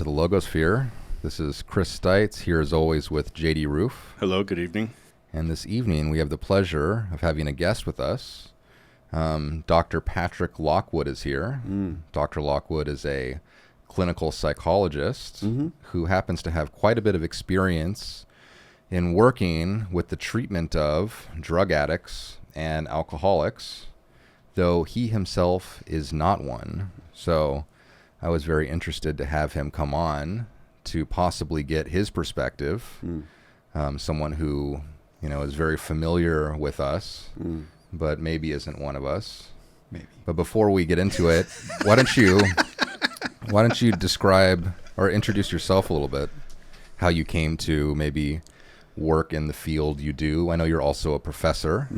to the Logosphere. This is Chris Stites, here as always with J.D. Roof. Hello, good evening. And this evening we have the pleasure of having a guest with us. Dr. Patrick Lockwood is here. Dr. Lockwood is a clinical psychologist who happens to have quite a bit of experience in working with the treatment of drug addicts and alcoholics, though he himself is not one. So I was very interested to have him come on to possibly get his perspective, someone who, is very familiar with us, but maybe isn't one of us. Maybe. But before we get into it, why don't you describe or introduce yourself a little bit, how you came to maybe work in the field you do. I know you're also a professor,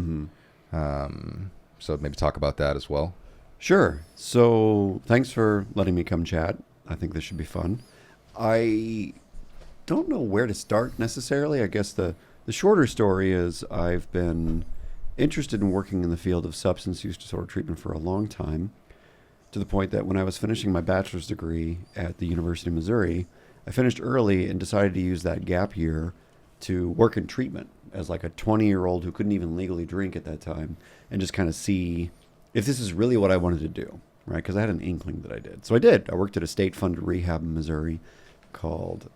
so maybe talk about that as well. Sure. So thanks for letting me come chat. I think this should be fun. I don't know where to start necessarily. I guess the shorter story is I've been interested in working in the field of substance use disorder treatment for a long time, to the point that when I was finishing my bachelor's degree at the University of Missouri, I finished early and decided to use that gap year to work in treatment as like a 20-year-old who couldn't even legally drink at that time, and just kind of see if this is really what I wanted to do, right? Because I had an inkling that I did. So I did. I worked at a state-funded rehab in Missouri called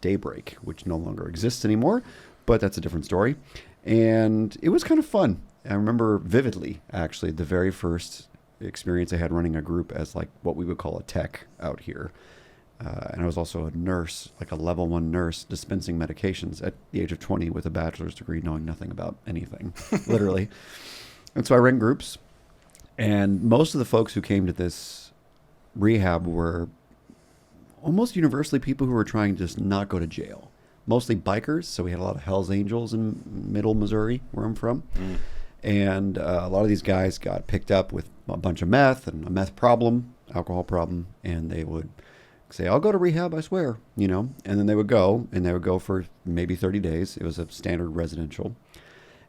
Daybreak, which no longer exists anymore, but that's a different story. And it was kind of fun. I remember vividly, actually, the very first experience I had running a group as like what we would call a tech out here. And I was also a nurse, like a level 1 nurse, dispensing medications at the age of 20 with a bachelor's degree, knowing nothing about anything, literally. And so I ran groups. And most of the folks who came to this rehab were almost universally people who were trying to just not go to jail. Mostly bikers. So we had a lot of Hell's Angels in middle Missouri, where I'm from. And a lot of these guys got picked up with a bunch of meth and a meth problem, alcohol problem. And they would say, I'll go to rehab, I swear, And then they would go, and they would go for maybe 30 days. It was a standard residential.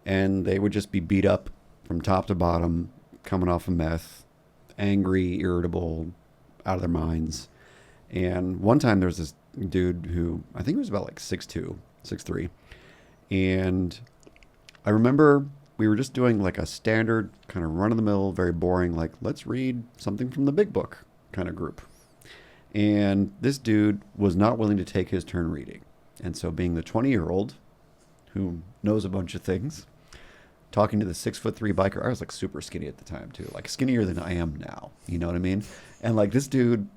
And they would just be beat up from top to bottom, coming off of meth, angry, irritable, out of their minds. And one time there was this dude who, I think he was about like 6'2", 6'3". And I remember we were just doing like a standard kind of run-of-the-mill, very boring, like, let's read something from the big book kind of group. And this dude was not willing to take his turn reading. And so being the 20-year-old who knows a bunch of things, talking to the 6'3" biker, I was like super skinny at the time too, like skinnier than I am now. You know what I mean? And like this dude,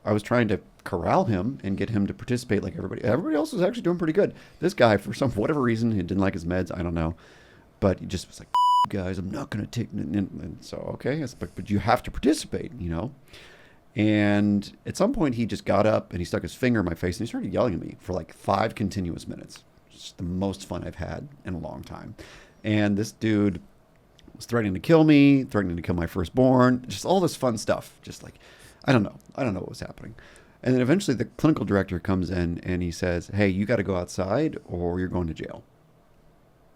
I was trying to corral him and get him to participate like everybody. Everybody else was actually doing pretty good. This guy, for whatever reason, he didn't like his meds. I don't know. But he just was like, guys, I'm not going to take... And so, okay, but you have to participate, And at some point, he just got up and he stuck his finger in my face and he started yelling at me for like 5 continuous minutes. It's the most fun I've had in a long time. And this dude was threatening to kill me, threatening to kill my firstborn, just all this fun stuff. Just like, I don't know what was happening. And then eventually the clinical director comes in and he says, hey, you got to go outside or you're going to jail.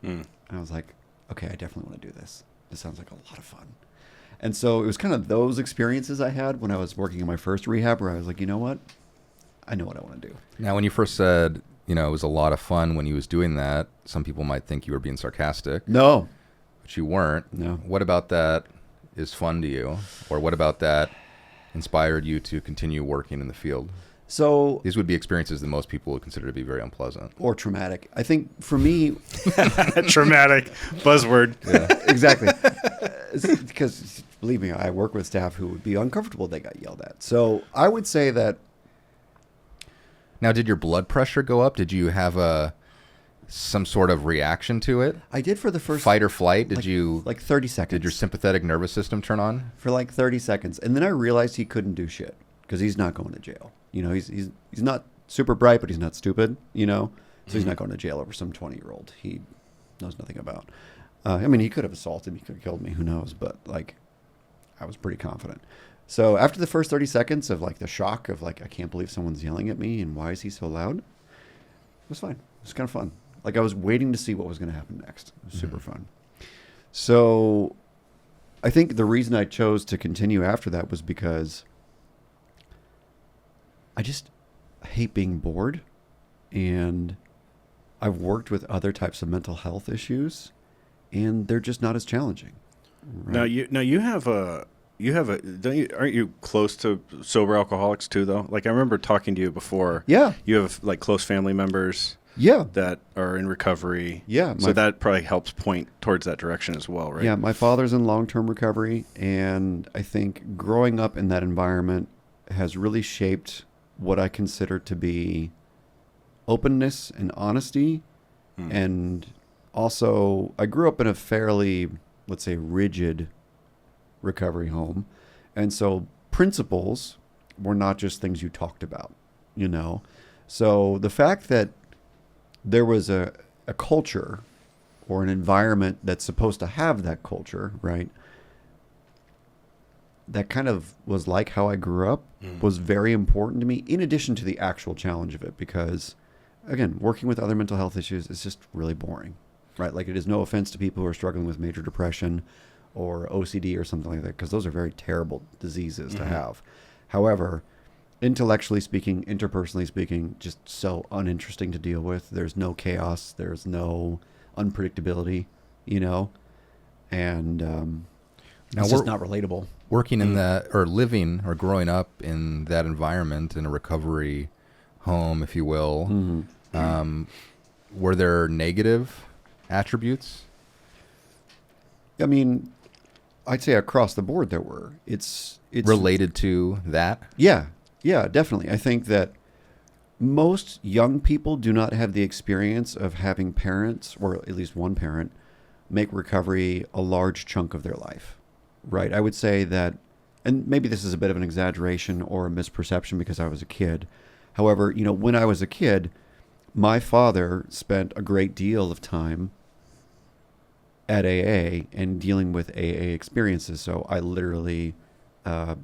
And I was like, okay, I definitely want to do this. This sounds like a lot of fun. And so it was kind of those experiences I had when I was working in my first rehab where I was like, you know what? I know what I want to do. Now, when you first said, it was a lot of fun when you was doing that, some people might think you were being sarcastic. No. But you weren't. No. What about that is fun to you? Or what about that inspired you to continue working in the field? So these would be experiences that most people would consider to be very unpleasant. Or traumatic. I think for me... Traumatic. Buzzword. Yeah, exactly. Because, believe me, I work with staff who would be uncomfortable if they got yelled at. So I would say that... Now, did your blood pressure go up? Did you have some sort of reaction to it? I did for the first... Fight or flight? Like 30 seconds. Did your sympathetic nervous system turn on? For like 30 seconds. And then I realized he couldn't do shit because he's not going to jail. He's not super bright, but he's not stupid, So he's not going to jail over some 20-year-old he knows nothing about. He could have assaulted me, he could have killed me, who knows? But, I was pretty confident. So after the first 30 seconds of, the shock of, I can't believe someone's yelling at me and why is he so loud? It was fine. It was kind of fun. I was waiting to see what was going to happen next. It was super fun. So I think the reason I chose to continue after that was because I just hate being bored, and I've worked with other types of mental health issues, and they're just not as challenging. Right? Now you have a aren't you close to sober alcoholics too though? Like I remember talking to you before. Yeah. You have like close family members. Yeah. That are in recovery. Yeah. So that probably helps point towards that direction as well, right? Yeah. My father's in long-term recovery, and I think growing up in that environment has really shaped what I consider to be openness and honesty. And also, I grew up in a fairly, let's say, rigid recovery home. And so principles were not just things you talked about, you know? So the fact that there was a culture or an environment that's supposed to have that culture, right? That kind of was like how I grew up, was very important to me, in addition to the actual challenge of it, because again, working with other mental health issues is just really boring, right? Like, it is no offense to people who are struggling with major depression or OCD or something like that, because those are very terrible diseases to have. However, intellectually speaking, interpersonally speaking, just so uninteresting to deal with. There's no chaos. There's no unpredictability, you know? And Now it's just not relatable. Working in that, or living or growing up in that environment, in a recovery home, if you will, were there negative attributes? I mean, I'd say across the board there were. It's related to that? Yeah, definitely. I think that most young people do not have the experience of having parents, or at least one parent, make recovery a large chunk of their life, right? I would say that, and maybe this is a bit of an exaggeration or a misperception because I was a kid. However, you know, when I was a kid, my father spent a great deal of time at AA and dealing with AA experiences. So I literally, I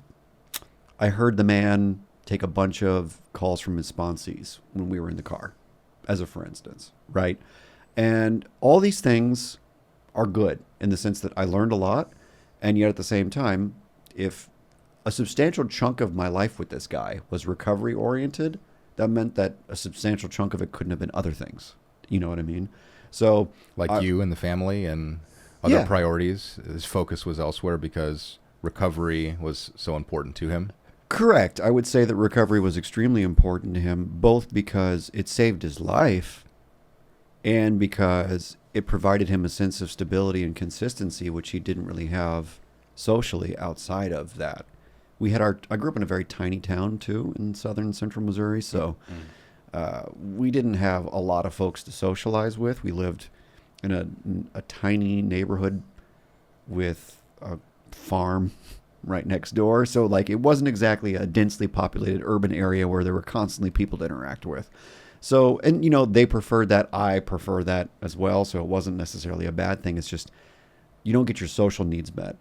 heard the man take a bunch of calls from his sponsees when we were in the car, as a for instance, right? And all these things are good in the sense that I learned a lot, and yet at the same time, if a substantial chunk of my life with this guy was recovery oriented, that meant that a substantial chunk of it couldn't have been other things. You know what I mean? So like you and the family and other priorities, his focus was elsewhere because recovery was so important to him. Correct. I would say that recovery was extremely important to him, both because it saved his life and because it provided him a sense of stability and consistency, which he didn't really have socially outside of that. I grew up in a very tiny town too in southern central Missouri, so we didn't have a lot of folks to socialize with. We lived in a tiny neighborhood with a farm right next door. So like, it wasn't exactly a densely populated urban area where there were constantly people to interact with. So, and you know, they preferred that. I prefer that as well. So it wasn't necessarily a bad thing. It's just, you don't get your social needs met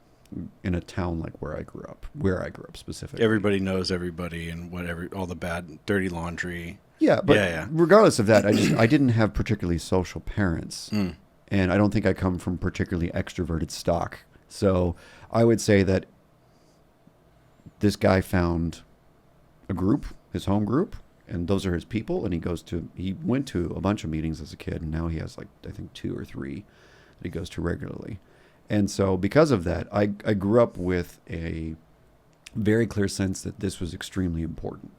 in a town like where I grew up specifically. Everybody knows everybody and whatever, all the bad, dirty laundry. Yeah. But regardless of that, I didn't have particularly social parents. And I don't think I come from particularly extroverted stock. So I would say that this guy found a group, his home group, and those are his people. And he went to a bunch of meetings as a kid, and now he has like, I think 2 or 3 that he goes to regularly. And so because of that, I grew up with a very clear sense that this was extremely important,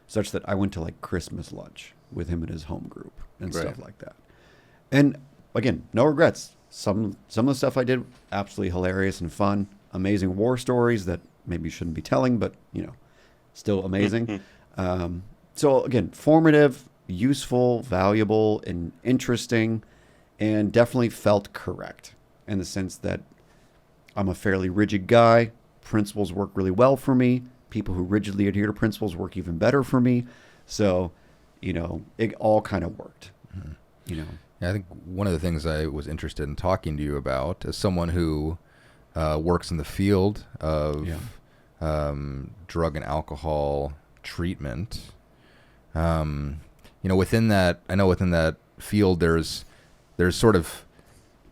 such that I went to like Christmas lunch with him and his home group and stuff like that. And again, no regrets. Some of the stuff I did, absolutely hilarious and fun, amazing war stories that maybe you shouldn't be telling, but you know, still amazing. So again, formative, useful, valuable, and interesting, and definitely felt correct in the sense that I'm a fairly rigid guy. Principles work really well for me. People who rigidly adhere to principles work even better for me. So, you know, it all kind of worked, you know. Yeah, I think one of the things I was interested in talking to you about as someone who works in the field of drug and alcohol treatment, you know, within that field, there's sort of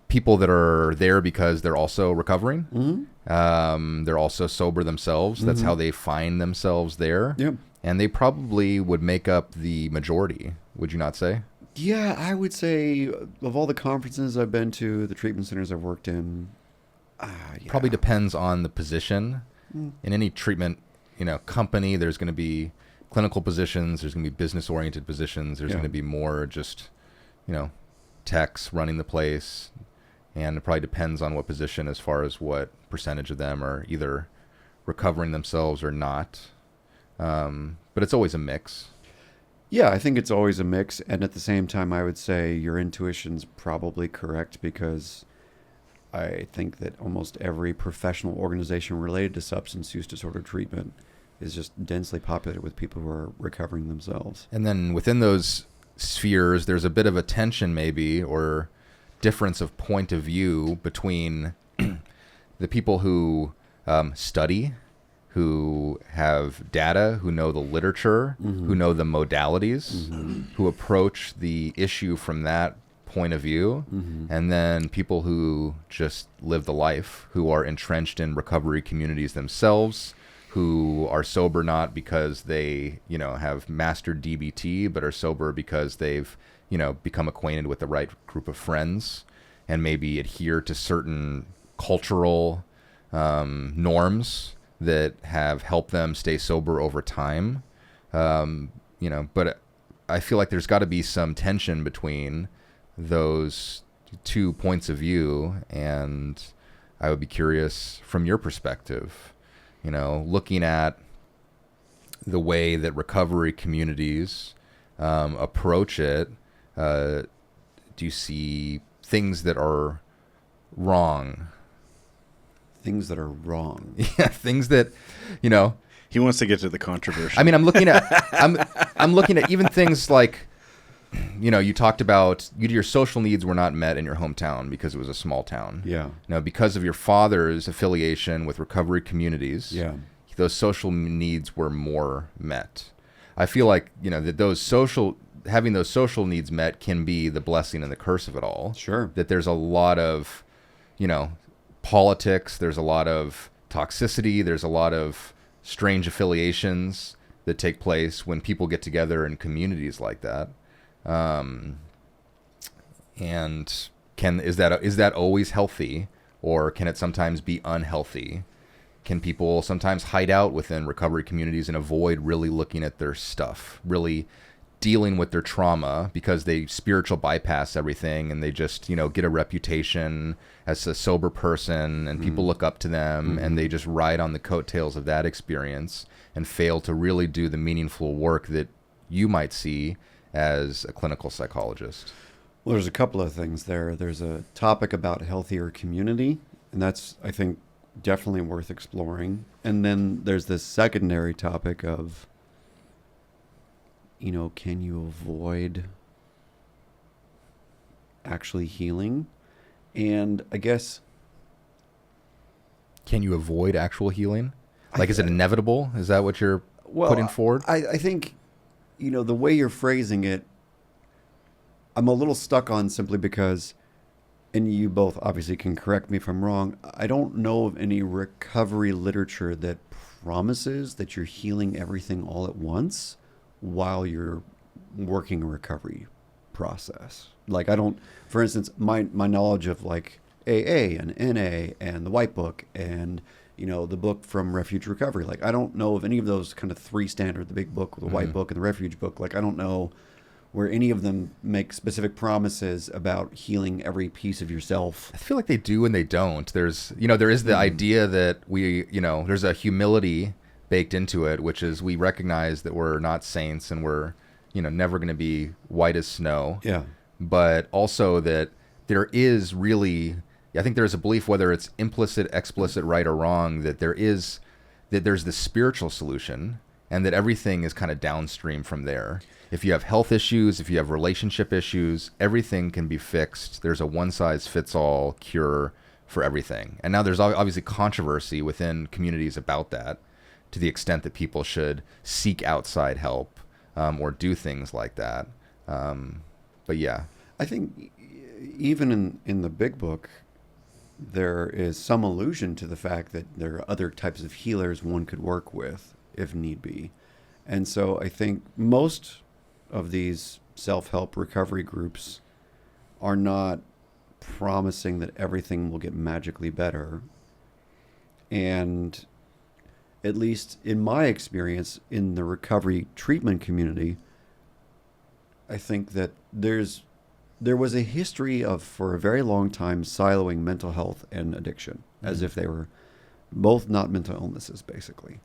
people that are there because they're also recovering. They're also sober themselves. That's how they find themselves there. Yep. and they probably would make up the majority. Would you not say? Yeah, I would say of all the conferences I've been to, the treatment centers I've worked in, yeah. Probably depends on the position. In any treatment, company, there's going to be clinical positions, there's going to be business-oriented positions, there's going to be more just, techs running the place, and it probably depends on what position as far as what percentage of them are either recovering themselves or not. But it's always a mix. Yeah, I think it's always a mix. And at the same time, I would say your intuition's probably correct, because I think that almost every professional organization related to substance use disorder treatment is just densely populated with people who are recovering themselves. And then within those spheres, there's a bit of a tension maybe, or difference of point of view between the people who study, who have data, who know the literature, who know the modalities, who approach the issue from that point of view, and then people who just live the life, who are entrenched in recovery communities themselves, who are sober not because they, have mastered DBT, but are sober because they've, become acquainted with the right group of friends and maybe adhere to certain cultural norms that have helped them stay sober over time. But I feel like there's got to be some tension between those two points of view, and I would be curious from your perspective, looking at the way that recovery communities approach it. Do you see things that are wrong? Things that are wrong. Yeah, things that, He wants to get to the controversy. I mean, I'm looking at even things like, you talked about your social needs were not met in your hometown because it was a small town. Yeah. Because of your father's affiliation with recovery communities. Yeah. Those social needs were more met. I feel like, that having those social needs met can be the blessing and the curse of it all. Sure. That there's a lot of, politics, there's a lot of toxicity, there's a lot of strange affiliations that take place when people get together in communities like that. And is that always healthy, or can it sometimes be unhealthy? Can people sometimes hide out within recovery communities and avoid really looking at their stuff, really dealing with their trauma, because they spiritual bypass everything and they just, get a reputation as a sober person, and people look up to them, and they just ride on the coattails of that experience and fail to really do the meaningful work that you might see as a clinical psychologist? Well, there's a couple of things there. There's a topic about healthier community, and that's, I think, definitely worth exploring. And then there's this secondary topic of, can you avoid actually healing? And I guess... Can you avoid actual healing? Like, is it inevitable? Is that what you're putting forward? I think, the way you're phrasing it, I'm a little stuck on, simply because, and you both obviously can correct me if I'm wrong, I don't know of any recovery literature that promises that you're healing everything all at once while you're working a recovery process. Like, I don't, for instance, my knowledge of like AA and NA and the White Book and, the book from Refuge Recovery, like, I don't know of any of those kind of three standard, the Big Book, the White Book, and the Refuge Book. Like, I don't know where any of them make specific promises about healing every piece of yourself. I feel like they do and they don't. There's, there is the idea that we, there's a humility baked into it, which is we recognize that we're not saints and we're, never going to be white as snow. Yeah. But also that there is really, I think there's a belief, whether it's implicit, explicit, right or wrong, that there's the spiritual solution, and that everything is kind of downstream from there. If you have health issues, if you have relationship issues, everything can be fixed. There's a one-size-fits-all cure for everything. And now there's obviously controversy within communities about that, to the extent that people should seek outside help or do things like that. But yeah. I think even in the Big Book, there is some allusion to the fact that there are other types of healers one could work with if need be. And so I think most of these self-help recovery groups are not promising that everything will get magically better. And at least in my experience in the recovery treatment community, I think that there was a history of, for a very long time, siloing mental health and addiction as if they were both not mental illnesses, basically.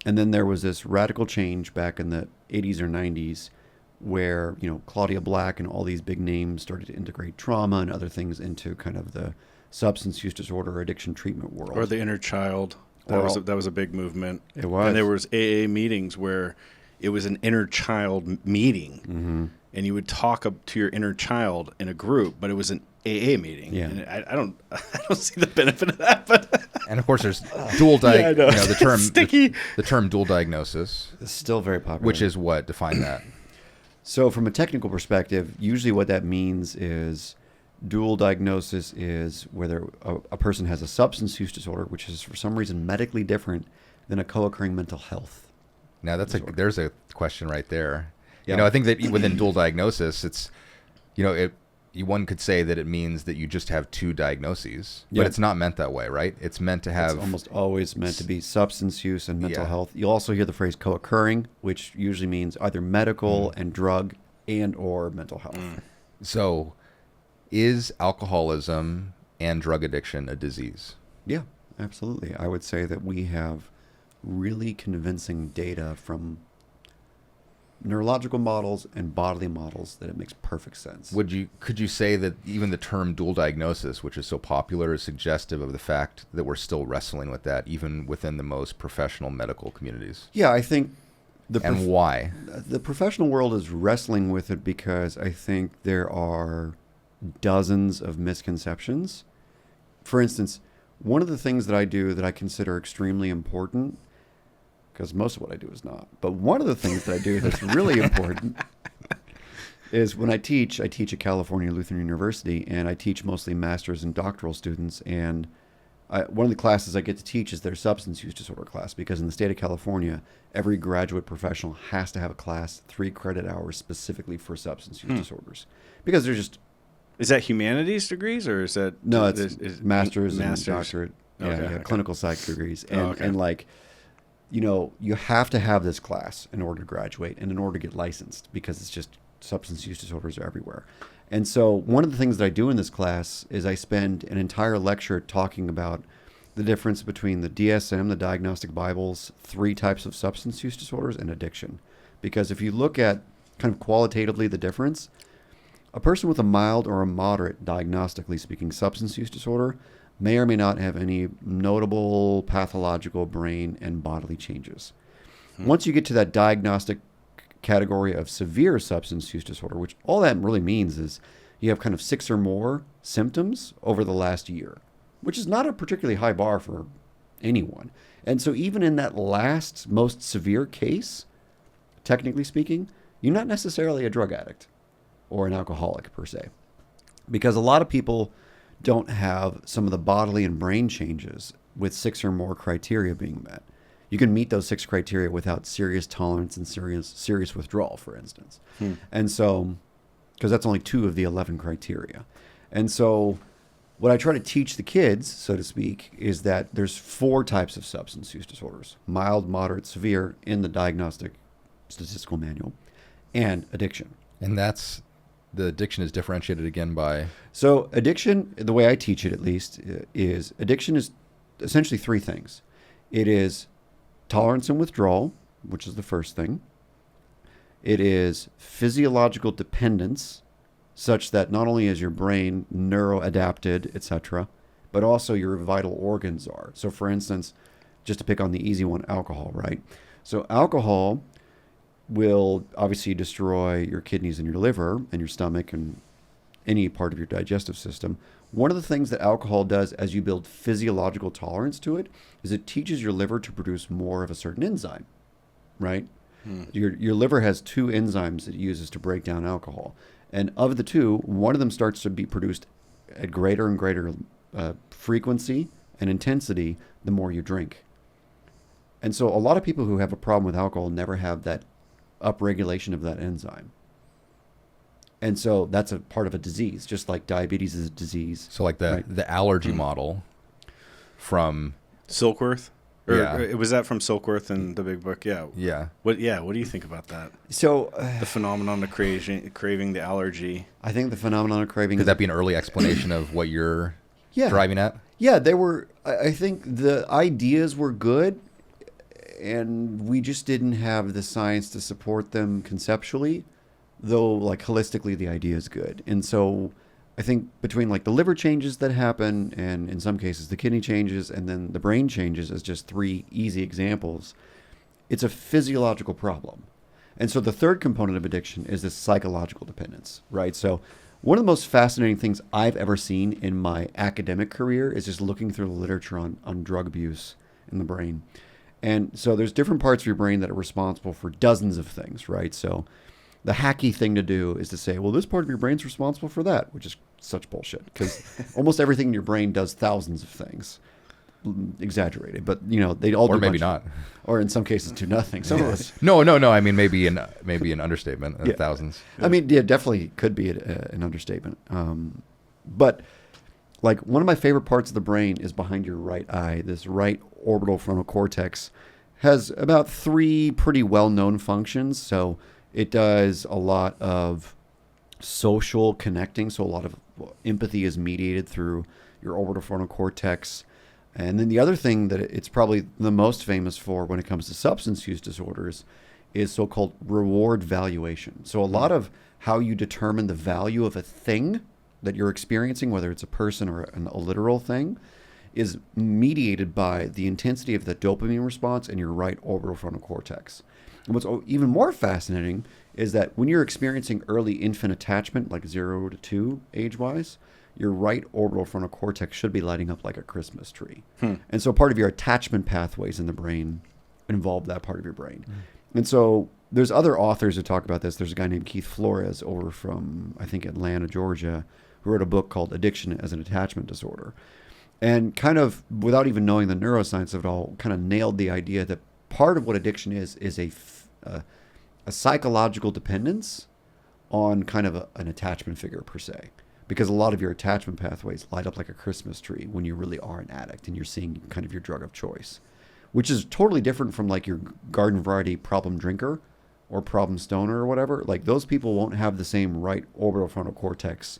And then there was this radical change back in the 80s or 90s where, Claudia Black and all these big names started to integrate trauma and other things into kind of the substance use disorder addiction treatment world. Or the inner child. That was a big movement. It was. And there was AA meetings where it was an inner child meeting. Mm-hmm. And you would talk up to your inner child in a group, but it was an AA meeting. Yeah. And I don't see the benefit of that. But And of course, there's dual the term sticky. The term dual diagnosis, It's still very popular. which is what define that. So from a technical perspective, usually what that means is dual diagnosis is whether a person has a substance use disorder, which is for some reason medically different than a co-occurring mental health. Now there's a question right there. Yeah. I think that within dual diagnosis, it's, one could say that it means that you just have two diagnoses, Yeah. but it's not meant that way, right? It's meant to have It's almost always meant to be substance use and mental Yeah. health. You'll also hear the phrase co-occurring, which usually means either medical and drug and or mental health. So is alcoholism and drug addiction a disease? Yeah, absolutely. I would say that we have really convincing data from neurological models and bodily models that it makes perfect sense. Could you say that even the term dual diagnosis, which is so popular, is suggestive of the fact that we're still wrestling with that even within the most professional medical communities? Yeah, I think why? the professional world is wrestling with it because I think there are dozens of misconceptions. For instance, one of the things that I do that I consider extremely important, because most of what I do is not, but one of the things that I do that's really important is when I teach at California Lutheran University, and I teach mostly master's and doctoral students, and one of the classes I get to teach is their substance use disorder class, because in the state of California, every graduate professional has to have a class, 3 credit hours specifically for substance use disorders, because they're just... Is that humanities degrees or is that... No, it's master's and doctorate. Okay. Clinical psych degrees. And, okay. and like, you have to have this class in order to graduate and in order to get licensed, because it's just substance use disorders are everywhere. And so one of the things that I do in this class is I spend an entire lecture talking about the difference between the DSM, the Diagnostic Bible's 3 types of substance use disorders, and addiction. Because if you look at kind of qualitatively the difference, a person with a mild or a moderate, diagnostically speaking, substance use disorder may or may not have any notable pathological brain and bodily changes. Once you get to that diagnostic category of severe substance use disorder, which all that really means is you have kind of 6 or more symptoms over the last year, which is not a particularly high bar for anyone. And so even in that last most severe case, technically speaking, you're not necessarily a drug addict or an alcoholic per se, because a lot of people don't have some of the bodily and brain changes with 6 or more criteria being met. You can meet those 6 criteria without serious tolerance and serious withdrawal, for instance. And so, because that's only 2 of the 11 criteria. And so what I try to teach the kids, so to speak, is that there's 4 types of substance use disorders: mild, moderate, severe in the Diagnostic Statistical Manual, and addiction. And the addiction is differentiated again by... So addiction, the way I teach it at least, is addiction is essentially 3 things. It is tolerance and withdrawal, which is the first thing. It is physiological dependence, such that not only is your brain neuroadapted, etc., but also your vital organs are. So for instance, just to pick on the easy one, alcohol, right? So alcohol will obviously destroy your kidneys and your liver and your stomach and any part of your digestive system. One of the things that alcohol does as you build physiological tolerance to it is it teaches your liver to produce more of a certain enzyme, right? Your liver has 2 enzymes that it uses to break down alcohol. And of the 2, one of them starts to be produced at greater and greater frequency and intensity the more you drink. And so a lot of people who have a problem with alcohol never have that upregulation of that enzyme. And so that's a part of a disease, just like diabetes is a disease. So like the allergy model from Silkworth? Or Yeah. was that from Silkworth in the Big Book? Yeah. yeah. What do you think about that? So The phenomenon of craving the allergy. I think the phenomenon of craving Could that be an early explanation of what you're driving at? Yeah, they were. I think the ideas were good, and we just didn't have the science to support them conceptually, though like holistically the idea is good. And so I think between like the liver changes that happen and in some cases the kidney changes and then the brain changes as just 3 easy examples, it's a physiological problem. And so the third component of addiction is this psychological dependence, right? So one of the most fascinating things I've ever seen in my academic career is just looking through the literature on drug abuse in the brain. And so there's different parts of your brain that are responsible for dozens of things, right? So the hacky thing to do is to say, well, this part of your brain's responsible for that, which is such bullshit because almost everything in your brain does thousands of things. Exaggerated, but they all do Or maybe bunch not. or in some cases do nothing. Some of us, No. I mean, maybe an understatement. Yeah. Thousands. I mean, yeah, definitely could be an understatement. But like one of my favorite parts of the brain is behind your right eye. This right orbital frontal cortex has about 3 pretty well-known functions. So it does a lot of social connecting. So a lot of empathy is mediated through your orbital frontal cortex. And then the other thing that it's probably the most famous for when it comes to substance use disorders is so-called reward valuation. So a lot of how you determine the value of a thing that you're experiencing, whether it's a person or a literal thing, is mediated by the intensity of the dopamine response in your right orbital frontal cortex. And what's even more fascinating is that when you're experiencing early infant attachment, like 0 to 2 age-wise, your right orbital frontal cortex should be lighting up like a Christmas tree. And so part of your attachment pathways in the brain involve that part of your brain. And so there's other authors who talk about this. There's a guy named Keith Flores over from, I think, Atlanta, Georgia, who wrote a book called Addiction as an Attachment Disorder. And kind of, without even knowing the neuroscience of it all, kind of nailed the idea that part of what addiction is a psychological dependence on kind of an attachment figure per se. Because a lot of your attachment pathways light up like a Christmas tree when you really are an addict and you're seeing kind of your drug of choice, which is totally different from like your garden variety problem drinker or problem stoner or whatever. Like those people won't have the same right orbital frontal cortex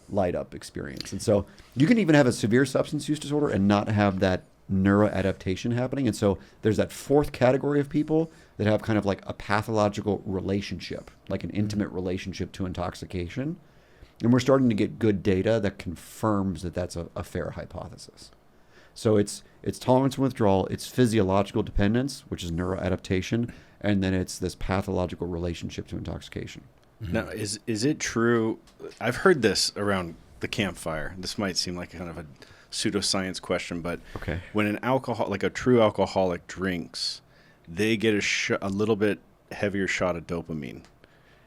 light up experience. And so you can even have a severe substance use disorder and not have that neuroadaptation happening. And so there's that 4th category of people that have kind of like a pathological relationship, like an intimate relationship to intoxication. And we're starting to get good data that confirms that that's a fair hypothesis. So it's tolerance and withdrawal, it's physiological dependence, which is neuroadaptation, and then it's this pathological relationship to intoxication. Now, is it true? I've heard this around the campfire. This might seem like kind of a pseudoscience question, but Okay. when a true alcoholic drinks, they get a little bit heavier shot of dopamine,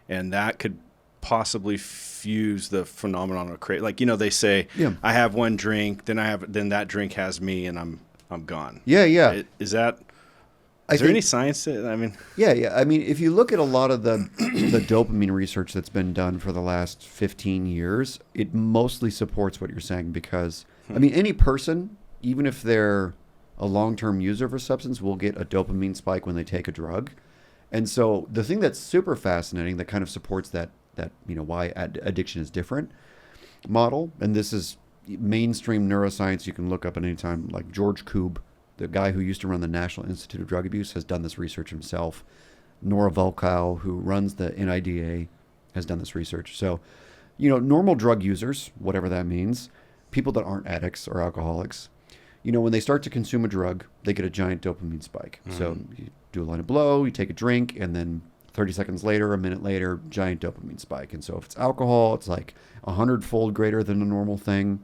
and that could possibly fuse the phenomenon of craving. Like they say, I have one drink, then that drink has me, and I'm gone. Yeah. Is there any science to it? I mean, Yeah. I mean, if you look at a lot of the dopamine research that's been done for the last 15 years, it mostly supports what you're saying because, I mean, any person, even if they're a long-term user of a substance, will get a dopamine spike when they take a drug. And so the thing that's super fascinating that kind of supports that why addiction is different model, and this is mainstream neuroscience you can look up at any time, like George Koob, the guy who used to run the National Institute of Drug Abuse, has done this research himself. Nora Volkow, who runs the NIDA, has done this research. So, normal drug users, whatever that means, people that aren't addicts or alcoholics, when they start to consume a drug, they get a giant dopamine spike. So you do a line of blow, you take a drink, and then 30 seconds later, a minute later, giant dopamine spike. And so if it's alcohol, it's like 100-fold greater than a normal thing.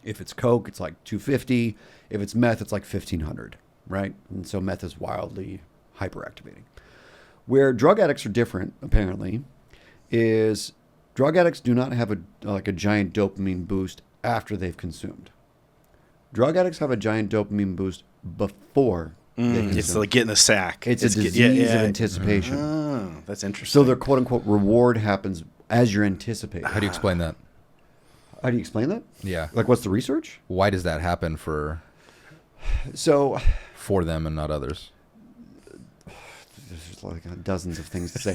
If it's Coke, it's like 250. If it's meth, it's like 1,500, right? And so meth is wildly hyperactivating. Where drug addicts are different, apparently, is drug addicts do not have a giant dopamine boost after they've consumed. Drug addicts have a giant dopamine boost before they consume. it's like getting the sack. It's a disease of anticipation. That's interesting. So their quote unquote reward happens as you're anticipating. How do you explain that? How do you explain that? Yeah. Like, what's the research? Why does that happen for them and not others? There's like dozens of things to say.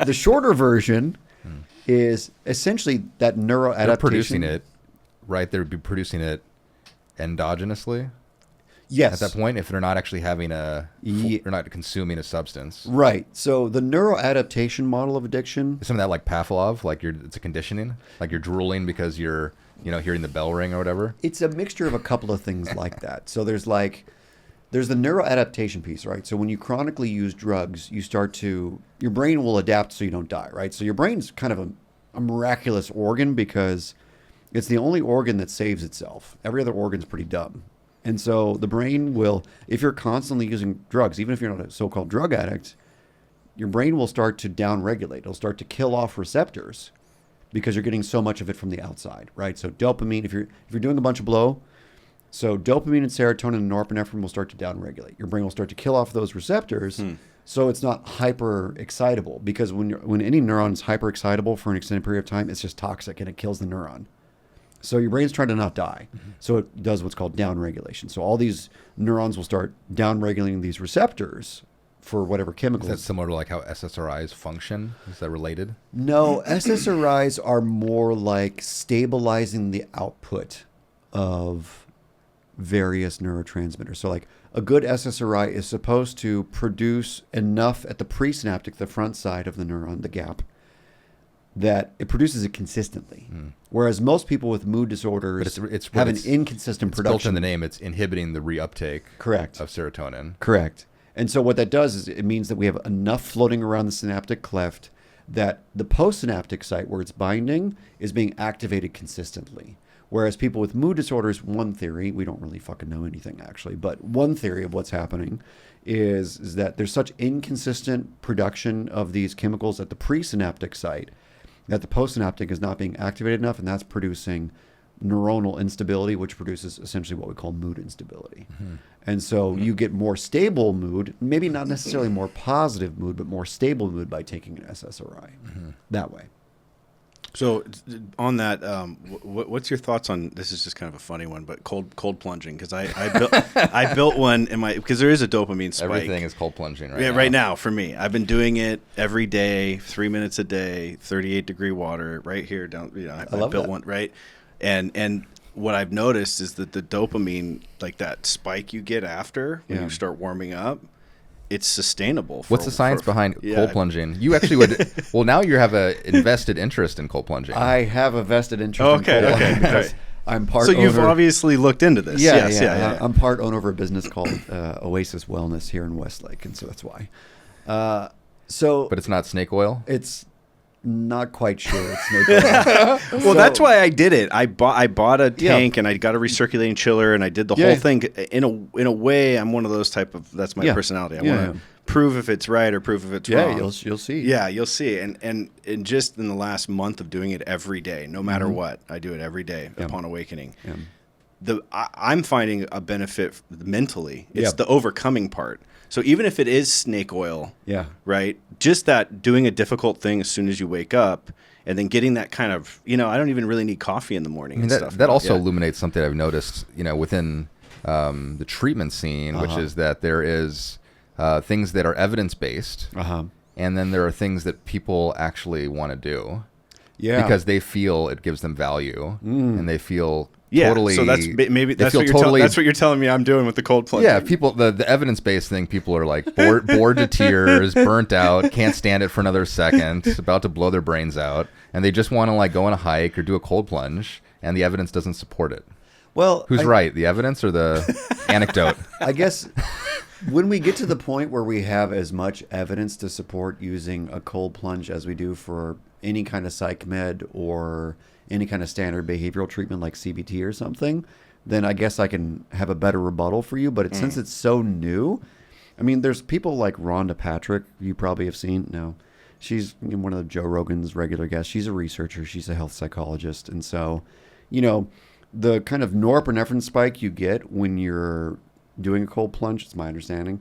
The shorter version is essentially that neuroadaptation. They're producing it, right? They'd be producing it endogenously. Yes. At that point, if they're not actually having they're not consuming a substance. Right. So the neuroadaptation model of addiction. Is some of that like Pavlov, like it's a conditioning, like you're drooling because you're, hearing the bell ring or whatever. It's a mixture of a couple of things like that. So there's the neuroadaptation piece, right? So when you chronically use drugs, your brain will adapt so you don't die, right? So your brain's kind of a miraculous organ because it's the only organ that saves itself. Every other organ's pretty dumb. And so the brain will, if you're constantly using drugs, even if you're not a so-called drug addict, your brain will start to downregulate. It'll start to kill off receptors because you're getting so much of it from the outside, right? So dopamine, if you're doing a bunch of blow, so dopamine and serotonin and norepinephrine will start to downregulate. Your brain will start to kill off those receptors, so it's not hyper excitable. Because when any neuron is hyper excitable for an extended period of time, it's just toxic and it kills the neuron. So your brain's trying to not die. So it does what's called downregulation. So all these neurons will start downregulating these receptors for whatever chemicals. Is that similar to like how SSRIs function? Is that related? No, SSRIs are more like stabilizing the output of various neurotransmitters. So like a good SSRI is supposed to produce enough at the presynaptic, the front side of the neuron, the gap, that it produces it consistently. Whereas most people with mood disorders have an inconsistent production. Built in the name, it's inhibiting the reuptake Correct. of serotonin. Correct. And so what that does is it means that we have enough floating around the synaptic cleft that the postsynaptic site where it's binding is being activated consistently. Whereas people with mood disorders, one theory, we don't really fucking know anything actually, but one theory of what's happening is that there's such inconsistent production of these chemicals at the presynaptic site that the postsynaptic is not being activated enough, and that's producing neuronal instability, which produces essentially what we call mood instability. And so you get more stable mood, maybe not necessarily more positive mood, but more stable mood by taking an SSRI that way. So on that, what's your thoughts on, this is just kind of a funny one, but cold plunging? Because I built one in because there is a dopamine spike. Everything is cold plunging right now. Yeah, right now for me. I've been doing it every day, 3 minutes a day, 38-degree water right here down. I love built that. one, right? And what I've noticed is that the dopamine, like that spike you get after when you start warming up, it's sustainable. What's the science behind cold plunging? You actually would. Well, now you have a invested interest in cold plunging. I have a vested interest in cold plunging because I'm part owner. So you've obviously looked into this. Yeah. I'm part owner of a business called Oasis Wellness here in Westlake, and so that's why. But it's not snake oil? It's not quite sure it's snake oil. Well, that's why I did it. I bought a tank and I got a recirculating chiller and I did the whole thing. In a way, I'm one of those type of, that's my personality. I want to prove if it's right or prove if it's wrong. Yeah, you'll see. Yeah, you'll see. And just in the last month of doing it every day, no matter what, I do it every day upon awakening. I'm finding a benefit mentally. It's the overcoming part. So even if it is snake oil, right, just that doing a difficult thing as soon as you wake up and then getting that kind of, I don't even really need coffee in the morning. I mean, that also illuminates something I've noticed, within the treatment scene, which is that there is things that are evidence-based, and then there are things that people actually want to do because they feel it gives them value and they feel totally. So that's what you're telling me I'm doing with the cold plunge. Yeah, people. The evidence-based thing, people are like bored to tears, burnt out, can't stand it for another second, about to blow their brains out, and they just want to like go on a hike or do a cold plunge, and the evidence doesn't support it. Well, who's right, the evidence or the anecdote? I guess when we get to the point where we have as much evidence to support using a cold plunge as we do for any kind of psych med or any kind of standard behavioral treatment like CBT or something, then I guess I can have a better rebuttal for you. But since it's so new, I mean, there's people like Rhonda Patrick, you probably have seen. No, she's one of Joe Rogan's regular guests. She's a researcher. She's a health psychologist. And so, the kind of norepinephrine spike you get when you're doing a cold plunge, it's my understanding,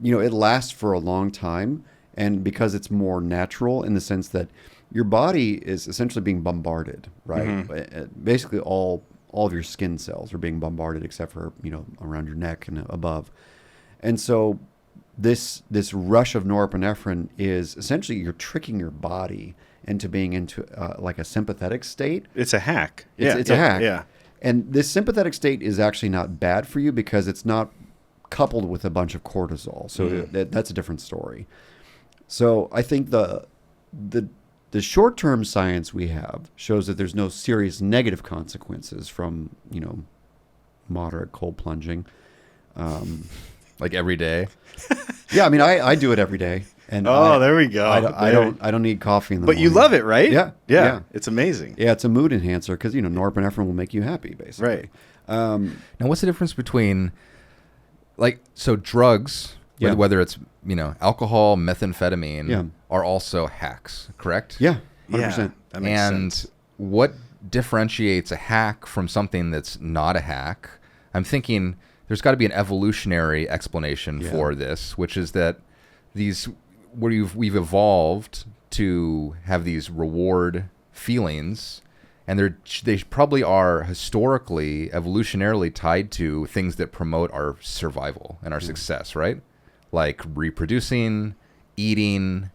it lasts for a long time. And because it's more natural in the sense that your body is essentially being bombarded, right? Basically all of your skin cells are being bombarded except for, around your neck and above. And so this rush of norepinephrine is essentially you're tricking your body into being into like a sympathetic state. It's a hack. It's a hack. Yeah. And this sympathetic state is actually not bad for you because it's not coupled with a bunch of cortisol. So that's a different story. So I think the short-term science we have shows that there's no serious negative consequences from, moderate cold plunging. Like every day. Yeah, I mean, I do it every day. And there we go. I don't need coffee in the But morning. you love it, right? Yeah. It's amazing. Yeah, it's a mood enhancer because, norepinephrine will make you happy, basically. Right. Now, what's the difference between, drugs, whether it's, alcohol, methamphetamine, are also hacks, correct? Yeah, 100%. Yeah, that makes sense. What differentiates a hack from something that's not a hack? I'm thinking there's got to be an evolutionary explanation for this, which is that we've evolved to have these reward feelings, and they probably are historically, evolutionarily tied to things that promote our survival and our success, right? Like reproducing, eating,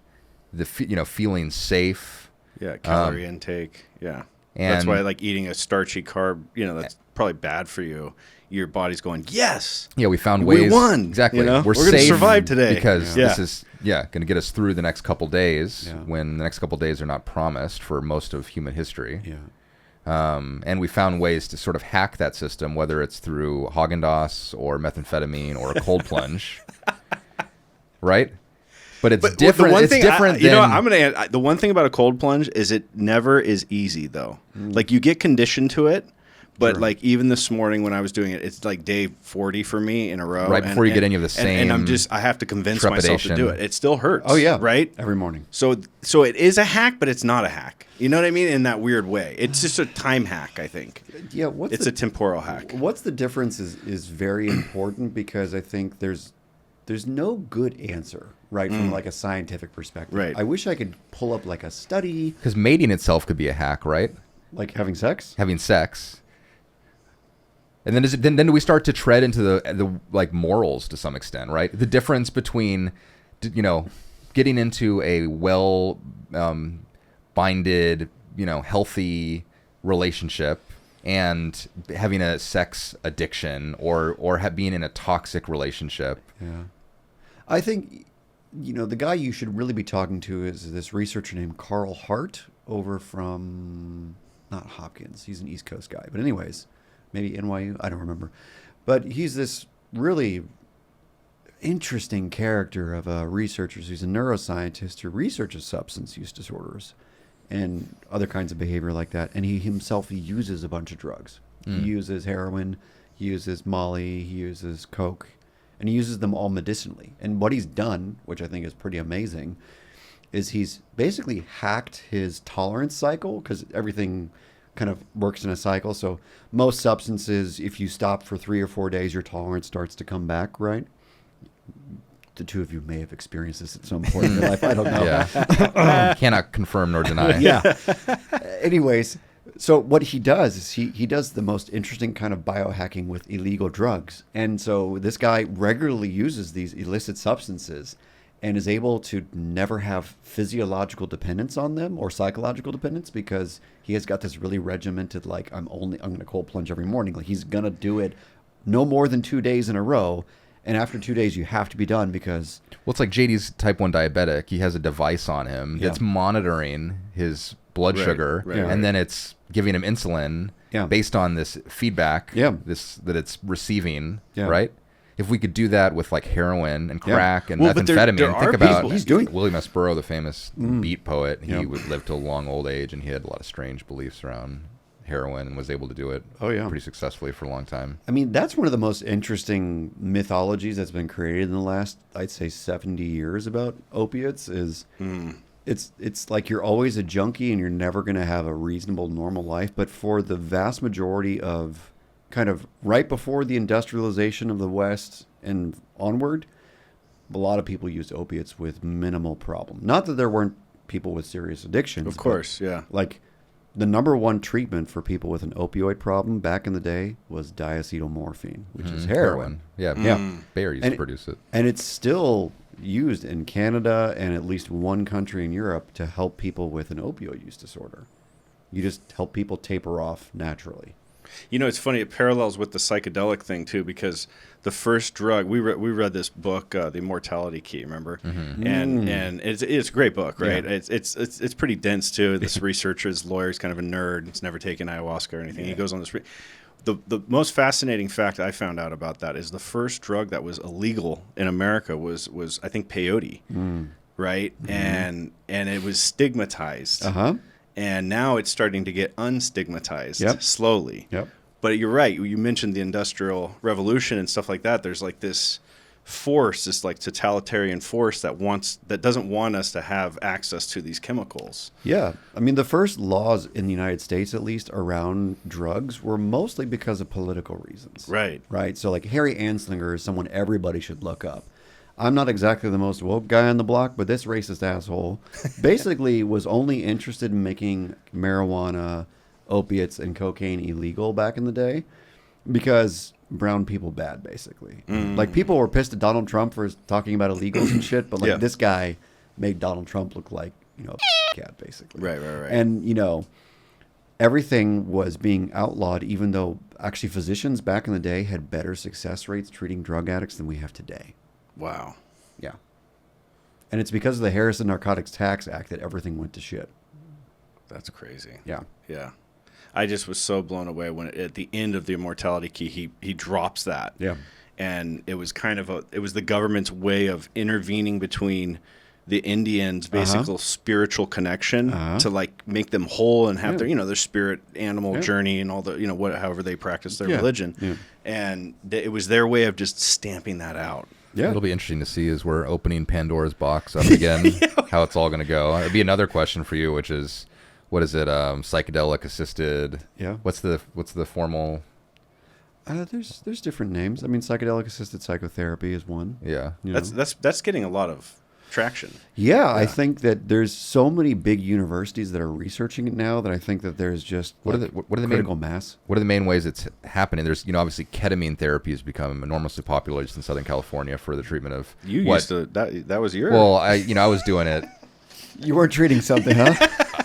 feeling safe. Yeah, calorie intake. Yeah. And that's why eating a starchy carb, that's probably bad for you. Your body's going, yes. Yeah, we found ways. We won. Exactly. We're going to safe survive today. Because this is, going to get us through the next couple days when the next couple days are not promised for most of human history. Yeah. And we found ways to sort of hack that system, whether it's through Haagen-Dazs or methamphetamine or a cold plunge. Right? But it's different. It's different I'm going to. The one thing about a cold plunge is it never is easy, though. You get conditioned to it, but even this morning when I was doing it, it's like day 40 for me in a row. Right before you get any of the same. And I have to convince myself to do it. It still hurts. Oh yeah, right. Every morning. So it is a hack, but it's not a hack. You know what I mean? In that weird way, it's just a time hack. I think. Yeah. It's a temporal hack. What's the difference is very important because I think there's no good answer, right, from a scientific perspective. Right. I wish I could pull up a study. Because mating itself could be a hack, right? Like having sex? Having sex. And then do we start to tread into the morals to some extent, right? The difference between, getting into a binded, healthy relationship and having a sex addiction or being in a toxic relationship. Yeah. I think, the guy you should really be talking to is this researcher named Carl Hart over from, not Hopkins, he's an East Coast guy. But anyways, maybe NYU, I don't remember. But he's this really interesting character of a researcher. He's a neuroscientist who researches substance use disorders and other kinds of behavior like that. And he himself uses a bunch of drugs. He uses heroin, he uses Molly, he uses Coke, and he uses them all medicinally. And what he's done, which I think is pretty amazing, is he's basically hacked his tolerance cycle because everything kind of works in a cycle. So most substances, if you stop for 3 or 4 days, your tolerance starts to come back, right? The two of you may have experienced this at some point in your life. I don't know. Yeah. Cannot confirm nor deny. Yeah. Anyways, so what he does is he does the most interesting kind of biohacking with illegal drugs. And so this guy regularly uses these illicit substances and is able to never have physiological dependence on them or psychological dependence because he has got this really regimented, I'm going to cold plunge every morning. He's going to do it no more than 2 days in a row. And after 2 days, you have to be done because... Well, it's like JD's type 1 diabetic. He has a device on him that's monitoring his blood sugar, and then it's giving him insulin based on this feedback that it's receiving, right? If we could do that with heroin and crack and methamphetamine, think about he's doing William S. Burroughs, the famous beat poet. He would live to a long old age, and he had a lot of strange beliefs around heroin and was able to do it pretty successly for a long time. I mean, that's one of the most interesting mythologies that's been created in the last, I'd say, 70 years about opiates is it's like you're always a junkie and you're never going to have a reasonable, normal life. But for the vast majority of kind of right before the industrialization of the West and onward, a lot of people used opiates with minimal problem. Not that there weren't people with serious addictions. Of course, yeah. Like the number one treatment for people with an opioid problem back in the day was diacetylmorphine, which is heroin. Yeah, Bayer used to produce it. And it's still used in Canada and at least one country in Europe to help people with an opioid use disorder. You just help people taper off naturally. You know, it's funny. It parallels with the psychedelic thing too, because the first drug we read this book, The Immortality Key. Remember, and it's a great book, right? Yeah. It's pretty dense too. This researcher's lawyer's kind of a nerd. He's never taken ayahuasca or anything. He goes on this. The most fascinating fact I found out about that is the first drug that was illegal in America was I think peyote, right? And it was stigmatized. And now it's starting to get unstigmatized slowly. Yep. But you're right. You mentioned the Industrial Revolution and stuff like that. There's like this force, this like totalitarian force that doesn't want us to have access to these chemicals. Yeah. I mean, the first laws in the United States, at least around drugs, were mostly because of political reasons. Right. Right. So like Harry Anslinger is someone everybody should look up. I'm not exactly the most woke guy on the block, but this racist asshole basically was only interested in making marijuana, opiates, and cocaine illegal back in the day because brown people bad, basically. Like, people were pissed at Donald Trump for talking about illegals and shit, but like this guy made Donald Trump look like, you know, a cat, basically. Right. And, you know, everything was being outlawed, even though actually physicians back in the day had better success rates treating drug addicts than we have today. Wow. Yeah. And it's because of the Harrison Narcotics Tax Act that everything went to shit. That's crazy. Yeah. Yeah. I just was so blown away when at the end of the Immortality Key, he drops that. Yeah. And it was it was the government's way of intervening between the Indians' basic spiritual connection to like make them whole and have their, you know, their spirit animal journey and all the, you know, however they practice their religion. Yeah. And it was their way of just stamping that out. Yeah. It'll be interesting to see as we're opening Pandora's box up again, how it's all going to go. It'd be another question for you, which is, what is it? Psychedelic assisted. Yeah. What's the formal? There's different names. I mean, psychedelic assisted psychotherapy is one. Yeah. You know? That's getting a lot of traction. Yeah, I think that there's so many big universities that are researching it now that I think that there's just what are the critical mass. What are the main ways it's happening? There's, you know, obviously ketamine therapy has become enormously popular just in Southern California for the treatment of used to that was your I was doing it. You weren't treating something, huh?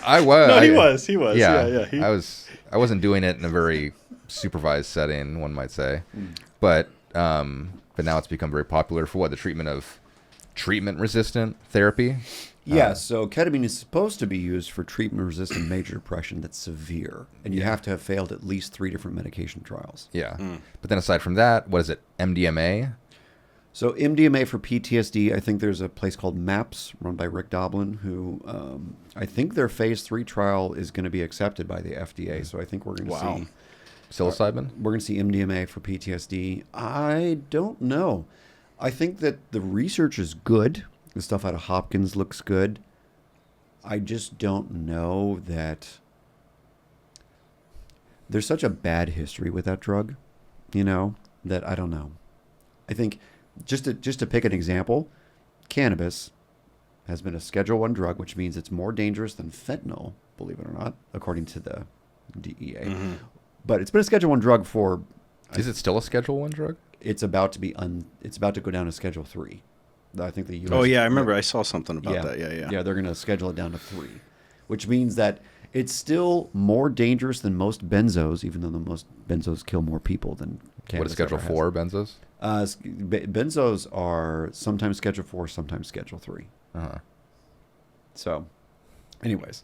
I was. No, he was. Yeah. I wasn't doing it in a very supervised setting, one might say, but now it's become very popular for the treatment of treatment-resistant therapy. Yeah, so ketamine is supposed to be used for treatment-resistant major depression that's severe, and you have to have failed at least 3 different medication trials. Yeah, but then aside from that, what is it? MDMA. So MDMA for PTSD, I think there's a place called MAPS run by Rick Doblin, who I think their phase 3 trial is going to be accepted by the FDA. So I think we're going to see psilocybin. We're going to see MDMA for PTSD. I don't know. I think that the research is good. The stuff out of Hopkins looks good. I just don't know that there's such a bad history with that drug, you know, that I don't know. I think just to pick an example, cannabis has been a Schedule 1 drug, which means it's more dangerous than fentanyl, believe it or not, according to the DEA. But it's been a Schedule 1 drug for... Is it still a Schedule 1 drug? It's about to be it's about to go down to Schedule 3. I think the U.S. Oh yeah, I remember I saw something about that. Yeah. They're going to schedule it down to 3, which means that it's still more dangerous than most benzos, even though most benzos kill more people than cannabis. What is Schedule 4 benzos? Benzos are sometimes Schedule 4, sometimes Schedule 3. So, anyways,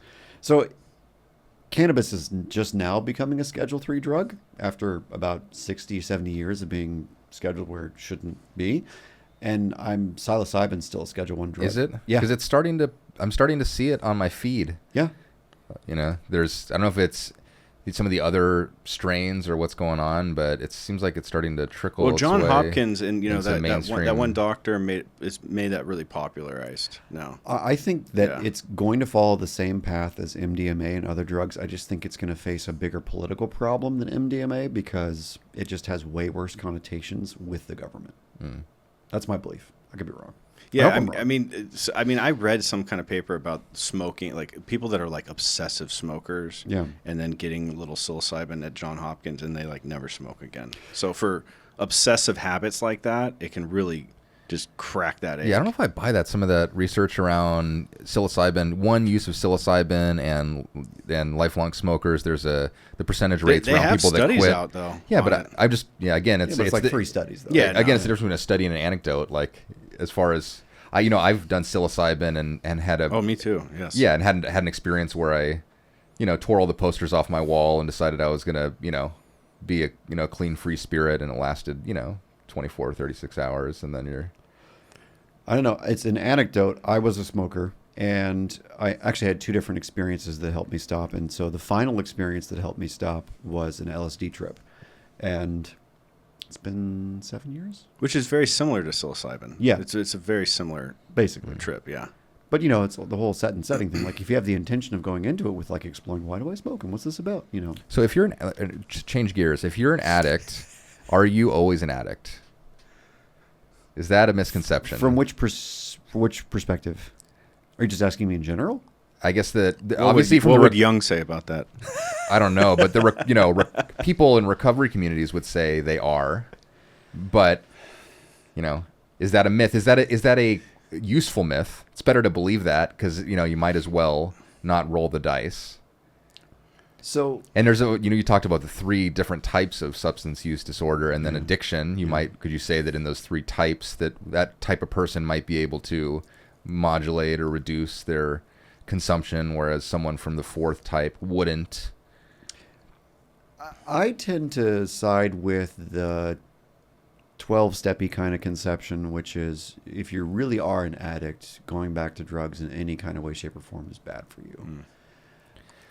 cannabis is just now becoming a Schedule 3 drug after about 60, 70 years of being scheduled where it shouldn't be. And psilocybin's still a Schedule 1 drug. Is it? Yeah. Because I'm starting to see it on my feed. Yeah. You know, I don't know if it's some of the other strains or what's going on, but it seems like it's starting to trickle. Well, John its way Hopkins and, you know, that one doctor made that really popularized now. I think that it's going to follow the same path as MDMA and other drugs. I just think it's going to face a bigger political problem than MDMA because it just has way worse connotations with the government. That's my belief. I could be wrong. Yeah, hope I'm wrong. I mean, I read some kind of paper about smoking, like people that are like obsessive smokers, Yeah. and then getting a little psilocybin at Johns Hopkins, and they like never smoke again. So for obsessive habits like that, it can really just crack that egg. Yeah, I don't know if I buy that. Some of that research around psilocybin, one use of psilocybin and lifelong smokers. There's the percentage rates They around have people that studies quit. out though. Yeah, on but it. I just again, But it's like 3 studies, though. Yeah, again, no. it's the difference between a study and an anecdote. Like as far as I've done psilocybin and had a Oh, me too. Yes. yeah, and had an experience where I tore all the posters off my wall and decided I was gonna be a clean free spirit, and it lasted 24 or 36 hours, and then you're I don't know. It's an anecdote. I was a smoker, and I actually had 2 different experiences that helped me stop. And so the final experience that helped me stop was an LSD trip. And it's been 7 years? Which is very similar to psilocybin. Yeah. It's a very similar Basically. trip. Yeah. But, it's the whole set and setting thing. Like, if you have the intention of going into it with, like, exploring, why do I smoke and what's this about, So if you're change gears, if you're an addict, are you always an addict? Is that a misconception? From which perspective? Are you just asking me in general? I guess that What would Young say about that? I don't know, but people in recovery communities would say they are, but is that a myth? Is that a useful myth? It's better to believe that because you might as well not roll the dice. So, And there's you talked about the 3 different types of substance use disorder, and then addiction. Could you say that in those 3 types that type of person might be able to modulate or reduce their consumption, whereas someone from the 4th type wouldn't? I tend to side with the 12-steppy kind of conception, which is if you really are an addict, going back to drugs in any kind of way, shape, or form is bad for you.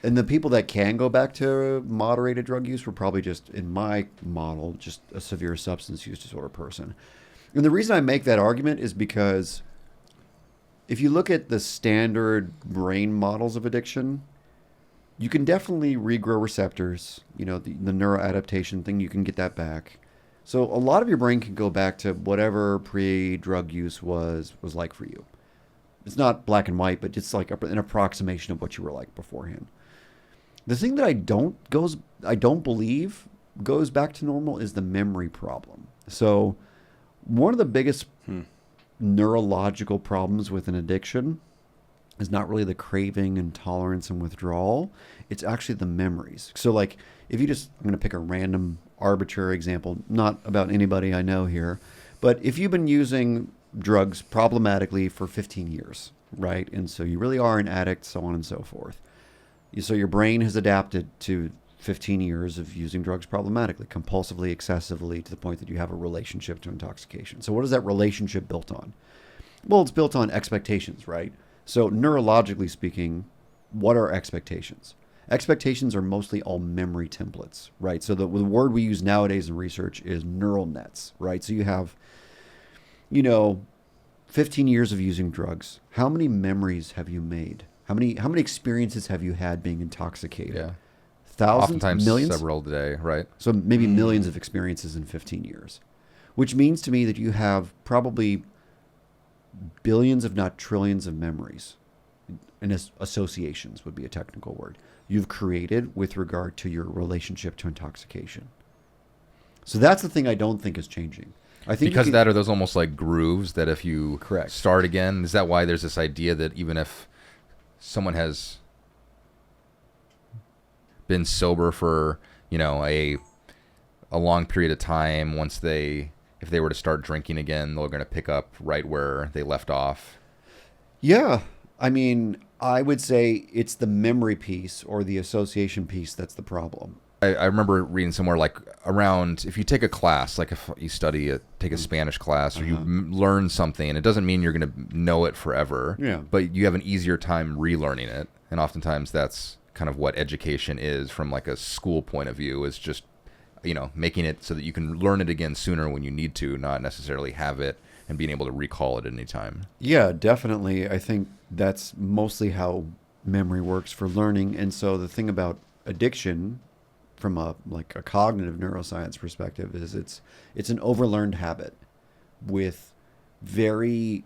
And the people that can go back to moderated drug use were probably just, in my model, just a severe substance use disorder person. And the reason I make that argument is because if you look at the standard brain models of addiction, you can definitely regrow receptors. The neuroadaptation thing, you can get that back. So a lot of your brain can go back to whatever pre-drug use was like for you. It's not black and white, but it's like an approximation of what you were like beforehand. The thing that I don't believe goes back to normal is the memory problem. So one of the biggest neurological problems with an addiction is not really the craving and tolerance and withdrawal. It's actually the memories. So like if I'm going to pick a random arbitrary example, not about anybody I know here, but if you've been using drugs problematically for 15 years, right? And so you really are an addict, so on and so forth. So your brain has adapted to 15 years of using drugs problematically, compulsively, excessively, to the point that you have a relationship to intoxication. So what is that relationship built on? Well, it's built on expectations, right? So neurologically speaking, what are expectations? Expectations are mostly all memory templates, right? So the word we use nowadays in research is neural nets, right? So you have, 15 years of using drugs. How many memories have you made? How many experiences have you had being intoxicated? Yeah. Thousands, Oftentimes millions? several a day, right? So maybe millions of experiences in 15 years, which means to me that you have probably billions, if not trillions of memories, and associations would be a technical word, you've created with regard to your relationship to intoxication. So that's the thing I don't think is changing. I think Because are those almost like grooves that if you Correct. start again, is that why there's this idea that even if someone has been sober for, a long period of time, if they were to start drinking again, they're going to pick up right where they left off? Yeah. I mean, I would say it's the memory piece or the association piece that's the problem. I remember reading somewhere like around if you take a class, like if you take a Spanish class or you learn something, and it doesn't mean you're going to know it forever, but you have an easier time relearning it. And oftentimes that's kind of what education is from like a school point of view, is just, making it so that you can learn it again sooner when you need to, not necessarily have it and being able to recall it at any time. Yeah, definitely. I think that's mostly how memory works for learning. And so the thing about addiction from a cognitive neuroscience perspective is it's an overlearned habit with very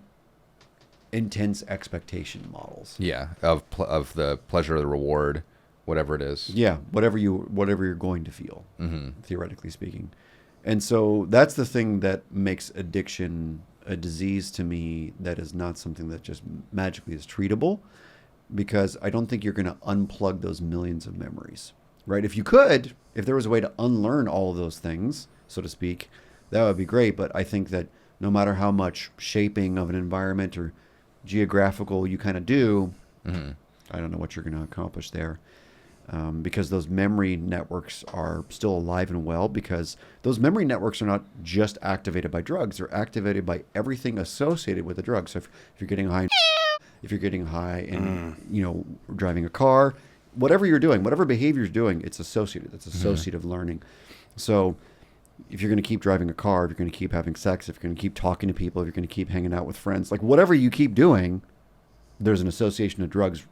intense expectation models. Yeah, of the pleasure, the reward, whatever it is. Yeah, whatever you're going to feel, theoretically speaking. And so that's the thing that makes addiction a disease to me, that is not something that just magically is treatable, because I don't think you're going to unplug those millions of memories, right? If there was a way to unlearn all of those things, so to speak, that would be great. But I think that no matter how much shaping of an environment or geographical you kind of do, I don't know what you're going to accomplish there. Because those memory networks are still alive and well, because those memory networks are not just activated by drugs. They're activated by everything associated with the drug. So if you're getting high, in, driving a car, whatever you're doing, whatever behavior you're doing, it's associated. It's associative learning. So if you're going to keep driving a car, if you're going to keep having sex, if you're going to keep talking to people, if you're going to keep hanging out with friends, like whatever you keep doing, there's an association of drugs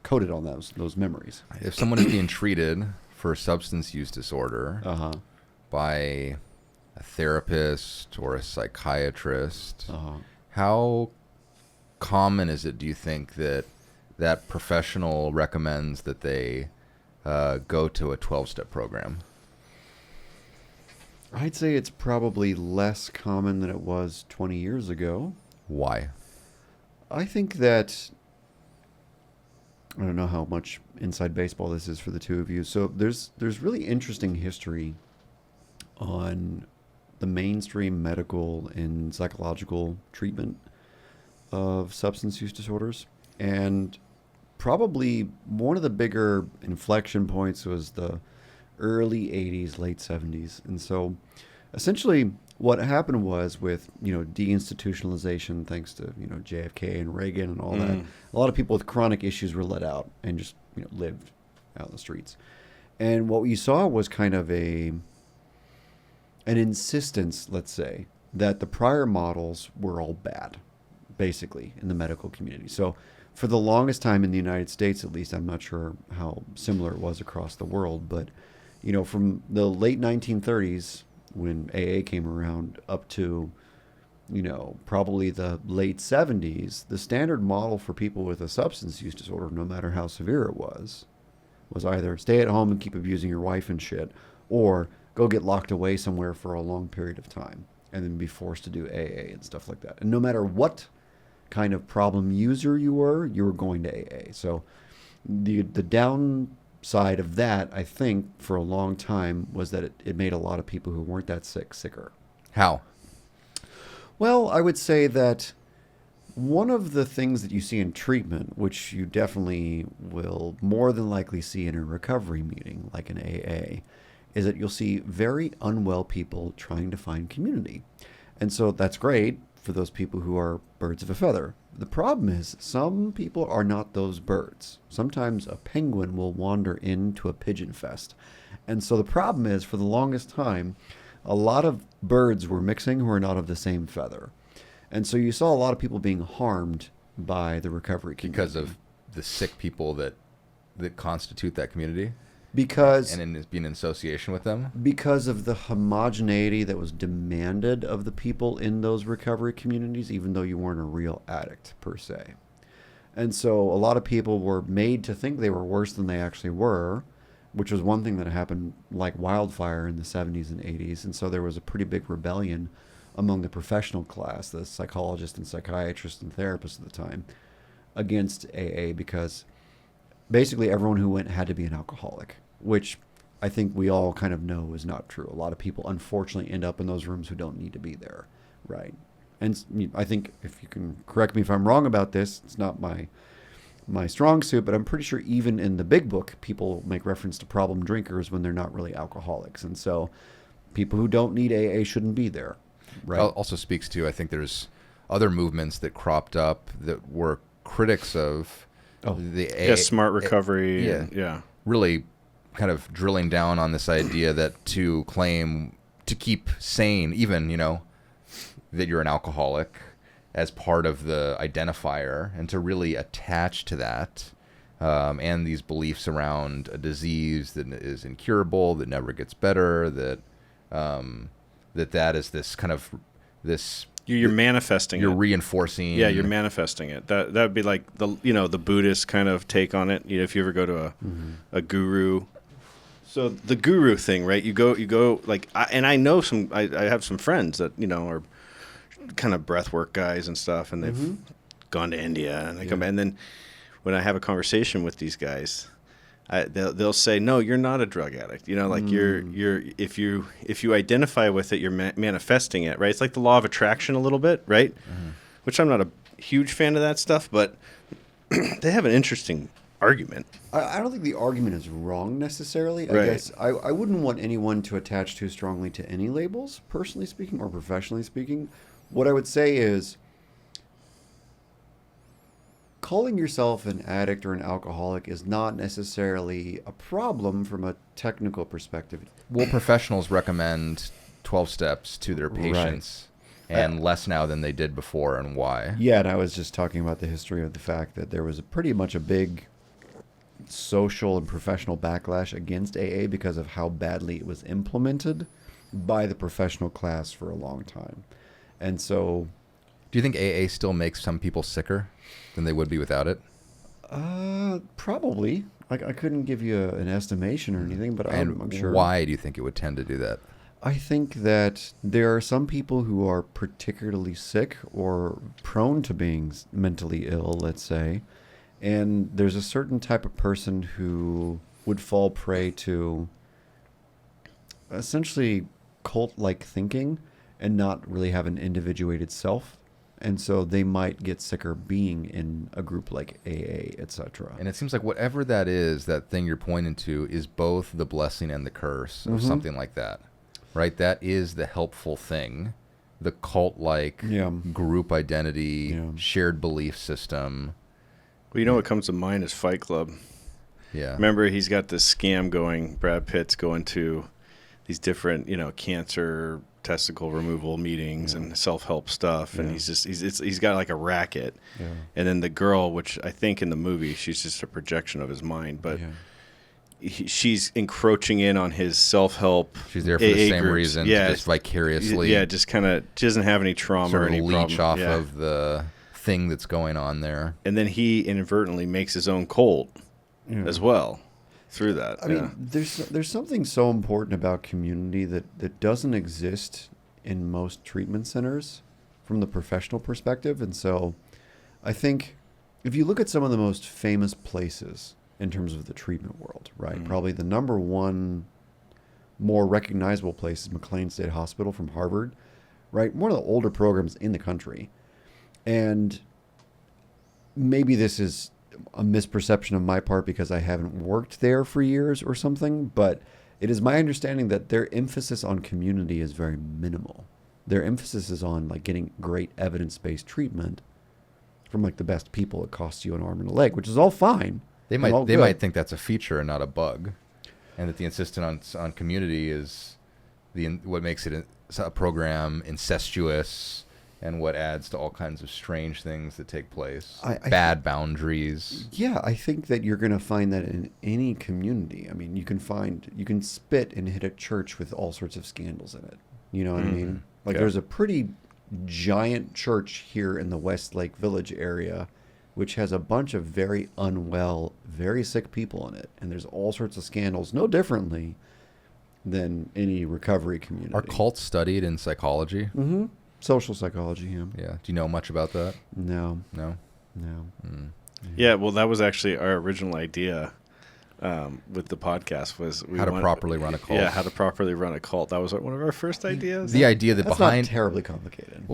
coded on those memories. If someone is being treated for substance use disorder by a therapist or a psychiatrist, how common is it, do you think, that professional recommends that they go to a 12-step program? I'd say it's probably less common than it was 20 years ago. Why? I think that, I don't know how much inside baseball this is for the two of you. So there's really interesting history on the mainstream medical and psychological treatment of substance use disorders. And probably one of the bigger inflection points was the early 80s, late 70s. And so essentially what happened was, with, deinstitutionalization, thanks to, JFK and Reagan and all that, a lot of people with chronic issues were let out and just, lived out in the streets. And what we saw was kind of an insistence, let's say, that the prior models were all bad, basically, in the medical community. So for the longest time in the United States, at least, I'm not sure how similar it was across the world, but, from the late 1930s, when AA came around, up to, probably the late 70s, the standard model for people with a substance use disorder, no matter how severe it was either stay at home and keep abusing your wife and shit, or go get locked away somewhere for a long period of time and then be forced to do AA and stuff like that. And no matter what kind of problem user you were going to AA. So the downside of that, I think, for a long time, was that it made a lot of people who weren't that sicker. How? Well, I would say that one of the things that you see in treatment, which you definitely will more than likely see in a recovery meeting, like an AA, is that you'll see very unwell people trying to find community. And so that's great for those people who are birds of a feather. The problem is, some people are not those birds. Sometimes a penguin will wander into a pigeon fest. And so the problem is, for the longest time, a lot of birds were mixing who are not of the same feather. And so you saw a lot of people being harmed by the recovery community. Because of the sick people that constitute that community? And being in association with them? Because of the homogeneity that was demanded of the people in those recovery communities, even though you weren't a real addict, per se. And so a lot of people were made to think they were worse than they actually were, which was one thing that happened like wildfire in the 70s and 80s. And so there was a pretty big rebellion among the professional class, the psychologists and psychiatrists and therapists at the time, against AA, because basically everyone who went had to be an alcoholic, which I think we all kind of know is not true. A lot of people, unfortunately, end up in those rooms who don't need to be there, right? And I think, if you can correct me if I'm wrong about this, it's not my strong suit, but I'm pretty sure even in the big book, people make reference to problem drinkers when they're not really alcoholics. And so people who don't need AA shouldn't be there, right? Also speaks to, I think there's other movements that cropped up that were critics of the smart recovery. Yeah. Really kind of drilling down on this idea that to keep sane, even, that you're an alcoholic as part of the identifier, and to really attach to that, and these beliefs around a disease that is incurable, that never gets better, that is this kind of this You're manifesting You're it. reinforcing. Yeah, you're manifesting it. That would be like the Buddhist kind of take on it. If you ever go to a guru. So the guru thing, right? You go like, I know I have some friends that are kind of breathwork guys and stuff, and they've gone to India and they come, and then when I have a conversation with these guys, they'll say, no, you're not a drug addict. Like you're if you identify with it, you're manifesting it, right? It's like the law of attraction a little bit, right? Which I'm not a huge fan of that stuff, but they have an interesting argument. I don't think the argument is wrong necessarily. I Right. guess I wouldn't want anyone to attach too strongly to any labels, personally speaking or professionally speaking. What I would say is, calling yourself an addict or an alcoholic is not necessarily a problem from a technical perspective. Well, professionals recommend 12 steps to their patients, and less now than they did before, and why? Yeah, and I was just talking about the history of the fact that there was pretty much a big social and professional backlash against AA because of how badly it was implemented by the professional class for a long time. And so... Do you think AA still makes some people sicker than they would be without it? Probably. I couldn't give you an estimation or anything, but I'm sure. Why do you think it would tend to do that? I think that there are some people who are particularly sick or prone to being mentally ill, let's say, and there's a certain type of person who would fall prey to essentially cult-like thinking and not really have an individuated self. And so they might get sicker being in a group like AA, etc. And it seems like whatever that is, that thing you're pointing to, is both the blessing and the curse, or something like that, right? That is the helpful thing, the cult-like group identity, shared belief system. Well, what comes to mind is Fight Club. Yeah. Remember, he's got this scam going. Brad Pitt's going to these different, cancer testicle removal meetings and self-help stuff, and he's got like a racket. And then the girl, which I think in the movie she's just a projection of his mind, but she's encroaching in on his self-help. She's there for AA the same groups. reason, just vicariously. Yeah, just kind of, she doesn't have any trauma sort or of any leech problem. off of the thing that's going on there. And then he inadvertently makes his own cult as well through that. I mean, there's something so important about community that doesn't exist in most treatment centers from the professional perspective. And so I think if you look at some of the most famous places in terms of the treatment world, right, probably the number one more recognizable place is McLean State Hospital from Harvard, right? One of the older programs in the country. And maybe this is a misperception on my part because I haven't worked there for years or something, but it is my understanding that their emphasis on community is very minimal. Their emphasis is on like getting great evidence-based treatment from like the best people. It costs you an arm and a leg, which is all fine. They might think that's a feature and not a bug, and that the insistence on community is what makes it a program incestuous, and what adds to all kinds of strange things that take place. Bad boundaries. Yeah, I think that you're going to find that in any community. I mean, you can spit and hit a church with all sorts of scandals in it. You know what I mean? Like there's a pretty giant church here in the Westlake Village area, which has a bunch of very unwell, very sick people in it. And there's all sorts of scandals, no differently than any recovery community. Are cults studied in psychology? Mm-hmm. Social psychology, yeah. Yeah. Do you know much about that? No. Yeah, well, that was actually our original idea with the podcast was how to properly run a cult. Yeah, how to properly run a cult. That was one of our first ideas. The idea that That's behind not terribly complicated.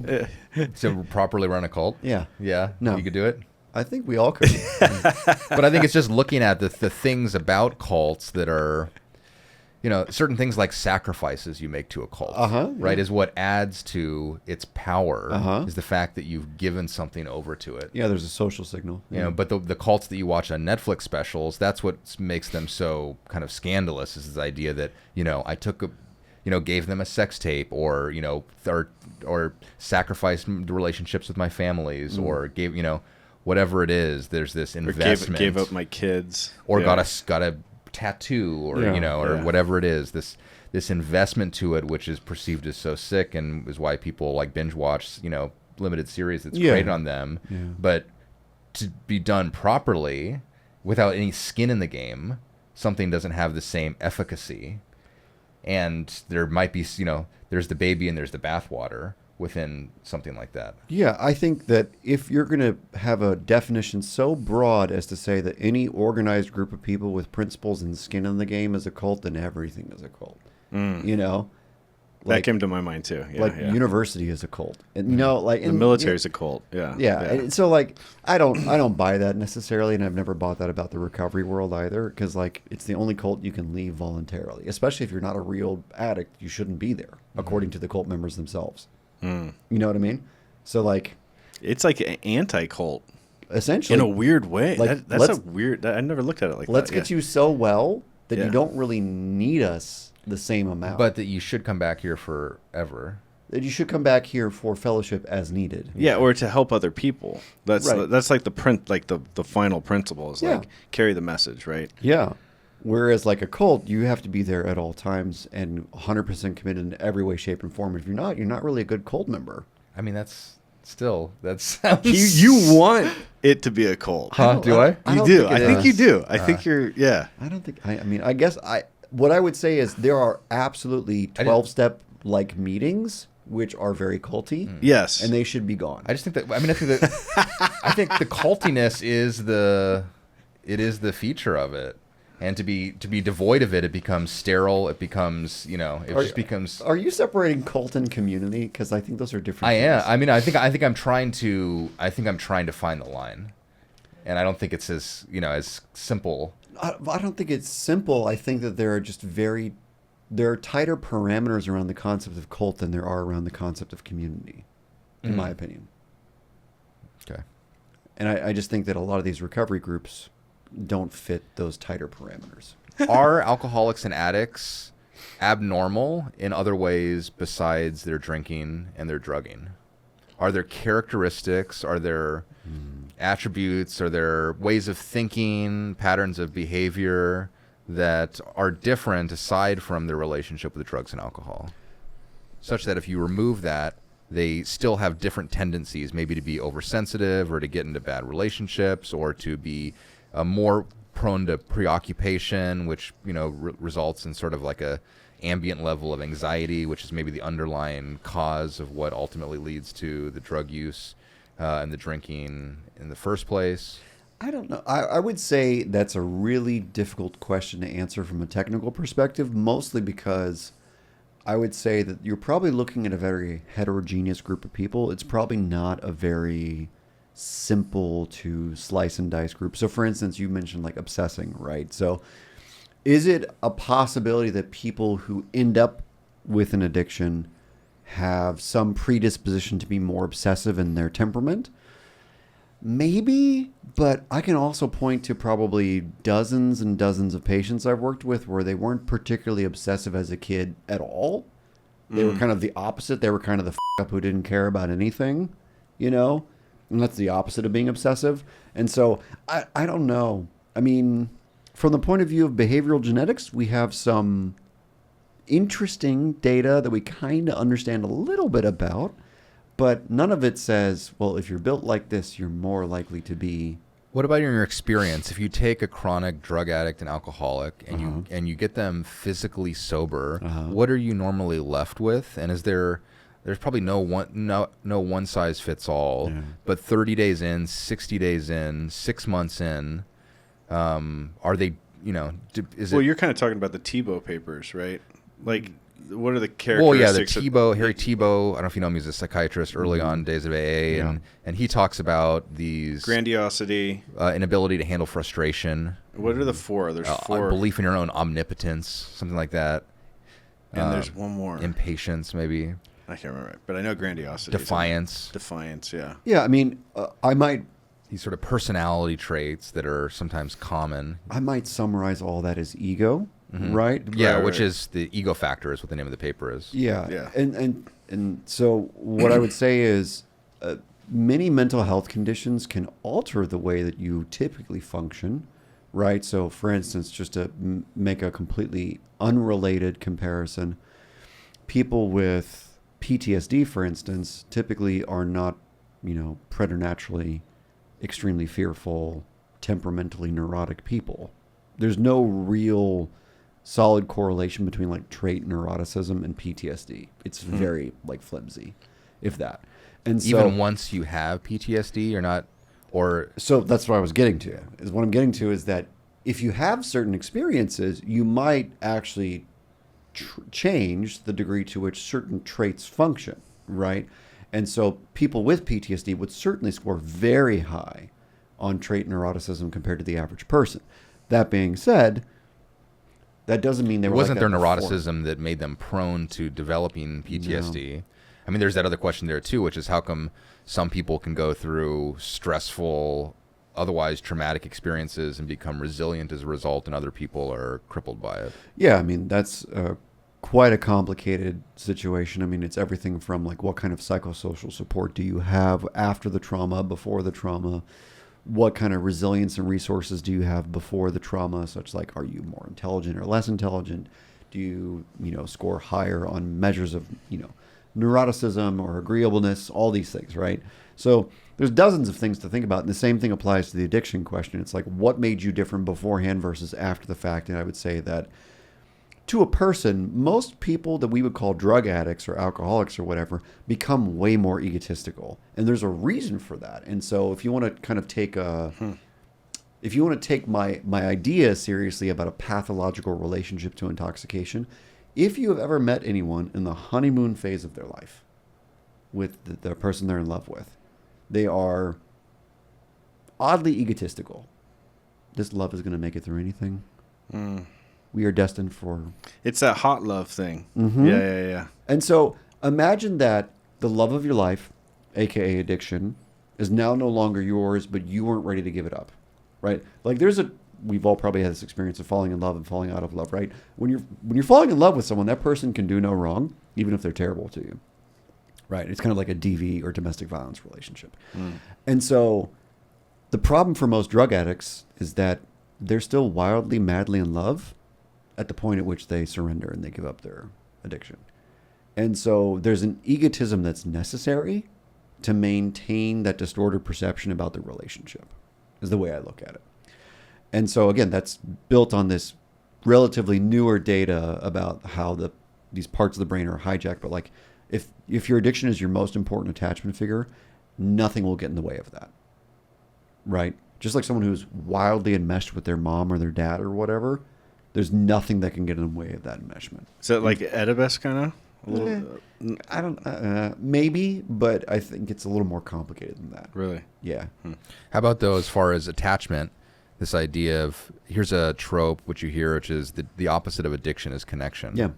to properly run a cult. Yeah. Yeah. No. You could do it. I think we all could. But I think it's just looking at the things about cults that are, certain things like sacrifices you make to a cult, right, is what adds to its power, is the fact that you've given something over to it. Yeah, there's a social signal. But the cults that you watch on Netflix specials, that's what makes them so kind of scandalous, is this idea that, I took gave them a sex tape, or, or sacrificed the relationships with my families, or gave, whatever it is, there's this investment. Or gave up my kids. Or got a tattoo, or or whatever it is, this this investment to it, which is perceived as so sick, and is why people like binge watch, limited series that's created on them. Yeah. But to be done properly, without any skin in the game, something doesn't have the same efficacy. And there might be, there's the baby and there's the bathwater within something like that. Yeah, I think that if you're going to have a definition so broad as to say that any organized group of people with principles and skin in the game is a cult, then everything is a cult. That came to my mind too. Yeah, university is a cult, and the military is a cult. Yeah. And so I don't buy that necessarily, and I've never bought that about the recovery world either, because it's the only cult you can leave voluntarily, especially if you're not a real addict. You shouldn't be there, according to the cult members themselves. You know what I mean? So it's like an anti-cult, essentially, in a weird way. That's a weird. I never looked at it like let's that. Let's get you so well that you don't really need us the same amount, but that you should come back here forever. That you should come back here for fellowship as needed. Yeah, or to help other people. That's right. That's like the final principle is carry the message, right? Yeah. Whereas a cult, you have to be there at all times and 100% committed in every way, shape, and form. If you're not really a good cult member. I mean, that sounds... You want it to be a cult. Huh? Do I? You do. I think you do. I think you're... Yeah. I don't think... I mean, I guess what I would say is there are absolutely 12-step meetings which are very culty. Yes. And they should be gone. I just think that... I think the cultiness is the feature of it. And to be devoid of it, it becomes sterile. It becomes, just becomes. Are you separating cult and community? Because I think those are different. I am. I mean, I think I'm trying to find the line, and I don't think it's as simple. I don't think it's simple. I think that there are tighter parameters around the concept of cult than there are around the concept of community, in my opinion. Okay. And I just think that a lot of these recovery groups don't fit those tighter parameters. Are alcoholics and addicts abnormal in other ways besides their drinking and their drugging? Are there characteristics? Are there attributes? Are there ways of thinking, patterns of behavior that are different aside from their relationship with drugs and alcohol? Such that if you remove that, they still have different tendencies, maybe to be oversensitive or to get into bad relationships or to be more prone to preoccupation, which results in sort of like a ambient level of anxiety, which is maybe the underlying cause of what ultimately leads to the drug use and the drinking in the first place. I don't know. I would say that's a really difficult question to answer from a technical perspective, mostly because I would say that you're probably looking at a very heterogeneous group of people. It's probably not a very simple to slice and dice group. So for instance, you mentioned obsessing, right? So is it a possibility that people who end up with an addiction have some predisposition to be more obsessive in their temperament? Maybe, but I can also point to probably dozens and dozens of patients I've worked with where they weren't particularly obsessive as a kid at all. They were kind of the opposite. They were kind of the up who didn't care about anything, And that's the opposite of being obsessive. And so I don't know. I mean, from the point of view of behavioral genetics, we have some interesting data that we kind of understand a little bit about, but none of it says, well, if you're built like this, you're more likely to be. What about in your experience? If you take a chronic drug addict and alcoholic and you get them physically sober, what are you normally left with? And is there's probably no one size fits all, but 30 days in, 60 days in, 6 months in, are they, is it? Well, you're kind of talking about the Tebow papers, right? What are the characteristics? Well, yeah, Harry Tebow, I don't know if you know him, he's a psychiatrist early on days of AA, and he talks about these... Grandiosity. Inability to handle frustration. What are the four? There's four. Belief in your own omnipotence, something like that. And there's one more. Impatience, maybe. I can't remember, but I know grandiosity. Defiance. Defiance, yeah. Yeah, I mean, these sort of personality traits that are sometimes common. I might summarize all that as ego, right? Yeah, Right, which right. is the ego factor is what the name of the paper is. Yeah. Yeah. And so what I would say is many mental health conditions can alter the way that you typically function, right? So, for instance, just to make a completely unrelated comparison, people with PTSD, for instance, typically are not, preternaturally extremely fearful, temperamentally neurotic people. There's no real solid correlation between like trait neuroticism and PTSD. It's very like flimsy, if that. And so, even once you have PTSD, you're not, or so that's what I was getting to. Is what I'm getting to is that if you have certain experiences, you might actually change the degree to which certain traits function, right? And so people with PTSD would certainly score very high on trait neuroticism compared to the average person. That being said, that doesn't mean they were wasn't like their that before. neuroticism that made them prone to developing PTSD. No. I mean, there's that other question there too, which is how come some people can go through stressful, otherwise traumatic experiences and become resilient as a result, and other people are crippled by it? Yeah, I mean, that's quite a complicated situation. I mean, it's everything from like what kind of psychosocial support do you have after the trauma, before the trauma? What kind of resilience and resources do you have before the trauma? Such like, are you more intelligent or less intelligent? Do you, score higher on measures of, neuroticism or agreeableness, all these things, right? So there's dozens of things to think about. And the same thing applies to the addiction question. It's like, what made you different beforehand versus after the fact? And I would say that to a person, most people that we would call drug addicts or alcoholics or whatever become way more egotistical. And there's a reason for that. And so if you want to kind of take if you want to take my idea seriously about a pathological relationship to intoxication, if you have ever met anyone in the honeymoon phase of their life with the person they're in love with, they are oddly egotistical. This love is going to make it through anything. We are destined for... It's that hot love thing. Mm-hmm. Yeah. And so imagine that the love of your life, aka addiction, is now no longer yours, but you weren't ready to give it up, right? Like we've all probably had this experience of falling in love and falling out of love, right? When you're falling in love with someone, that person can do no wrong, even if they're terrible to you, right? It's kind of like a DV or domestic violence relationship. And so the problem for most drug addicts is that they're still wildly, madly in love at the point at which they surrender and they give up their addiction. And so there's an egotism that's necessary to maintain that distorted perception about the relationship, is the way I look at it. And so again, that's built on this relatively newer data about how these parts of the brain are hijacked. But like if your addiction is your most important attachment figure, nothing will get in the way of that, right? Just like someone who's wildly enmeshed with their mom or their dad or whatever, there's nothing that can get in the way of that enmeshment. Is that like Oedipus kind of? I don't, maybe, but I think it's a little more complicated than that. Really? Yeah. How about though, as far as attachment, this idea of, here's a trope which you hear, which is the opposite of addiction is connection. Yeah.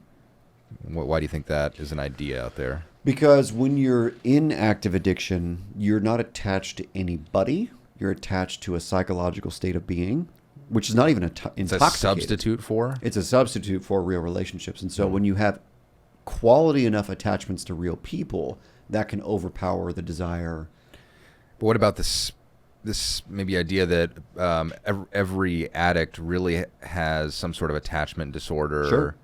Why do you think that is an idea out there? Because when you're in active addiction, you're not attached to anybody. You're attached to a psychological state of being, which is not even It's a substitute for? It's a substitute for real relationships. And so when you have quality enough attachments to real people, that can overpower the desire. But what about this maybe idea that every addict really has some sort of attachment disorder? Sure.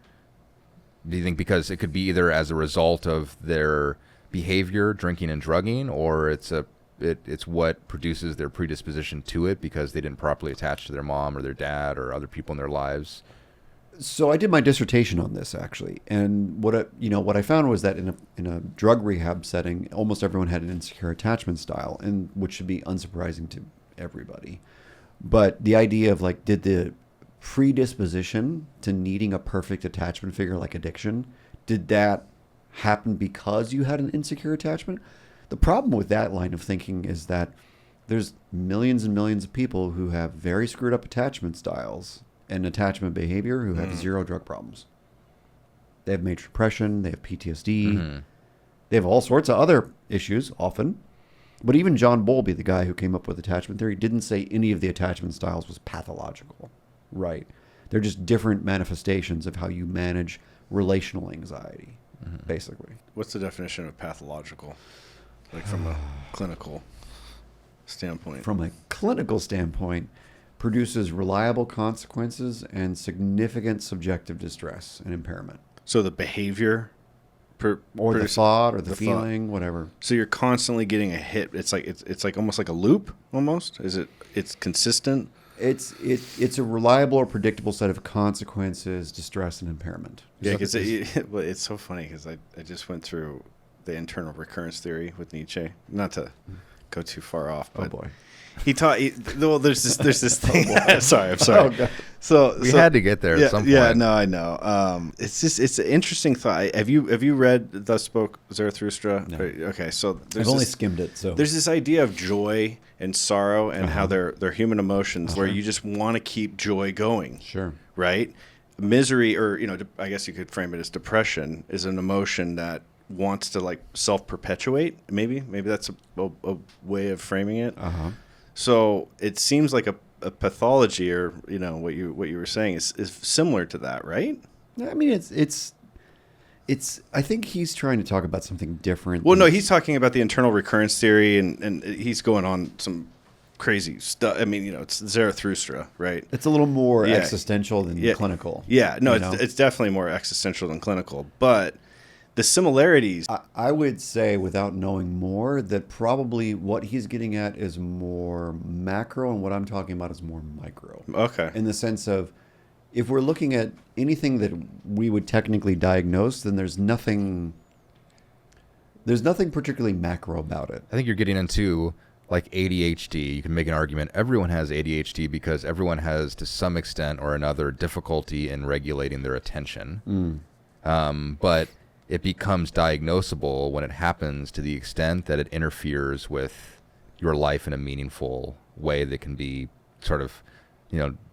Do you think because it could be either as a result of their behavior, drinking and drugging, or it's what produces their predisposition to it because they didn't properly attach to their mom or their dad or other people in their lives? So I did my dissertation on this actually, and what I found was that in a drug rehab setting, almost everyone had an insecure attachment style, and which should be unsurprising to everybody. But the idea of like, did the predisposition to needing a perfect attachment figure like addiction, did that happen because you had an insecure attachment? The problem with that line of thinking is that there's millions and millions of people who have very screwed up attachment styles and attachment behavior who have zero drug problems. They have major depression, they have PTSD, they have all sorts of other issues often. But even John Bowlby, the guy who came up with attachment theory, didn't say any of the attachment styles was pathological, right? They're just different manifestations of how you manage relational anxiety, basically. What's the definition of pathological? Like from a clinical standpoint? From a clinical standpoint, produces reliable consequences and significant subjective distress and impairment. So the behavior, Or the thought, or the feeling, whatever. So you're constantly getting a hit. It's like almost like a loop. Almost it's consistent. It's a reliable or predictable set of consequences, distress, and impairment. Yeah, because it's so funny because I just went through the internal recurrence theory with Nietzsche. Not to go too far off, but oh boy. He taught. Well, there's this thing. I'm sorry. Oh, so we had to get there at some point. Yeah, no, I know. It's an interesting thought. Have you read Thus Spoke Zarathustra? No. Okay, so I've only skimmed it. So there's this idea of joy and sorrow and how they're human emotions, where you just want to keep joy going. Sure. Right. Misery, or I guess you could frame it as depression, is an emotion that wants to like self-perpetuate. Maybe that's a way of framing it. So it seems like a pathology, or what you were saying is similar to that, right? I mean, it's. I think he's trying to talk about something different. Well, no, he's talking about the internal recurrence theory, and he's going on some crazy stuff. I mean, it's Zarathustra, right? It's a little more existential than clinical. Yeah, no, it's definitely more existential than clinical, but the similarities. I would say, without knowing more, that probably what he's getting at is more macro, and what I'm talking about is more micro. Okay. In the sense of, if we're looking at anything that we would technically diagnose, then there's nothing particularly macro about it. I think you're getting into like ADHD. You can make an argument everyone has ADHD because everyone has, to some extent or another, difficulty in regulating their attention. But it becomes diagnosable when it happens to the extent that it interferes with your life in a meaningful way that can be sort of,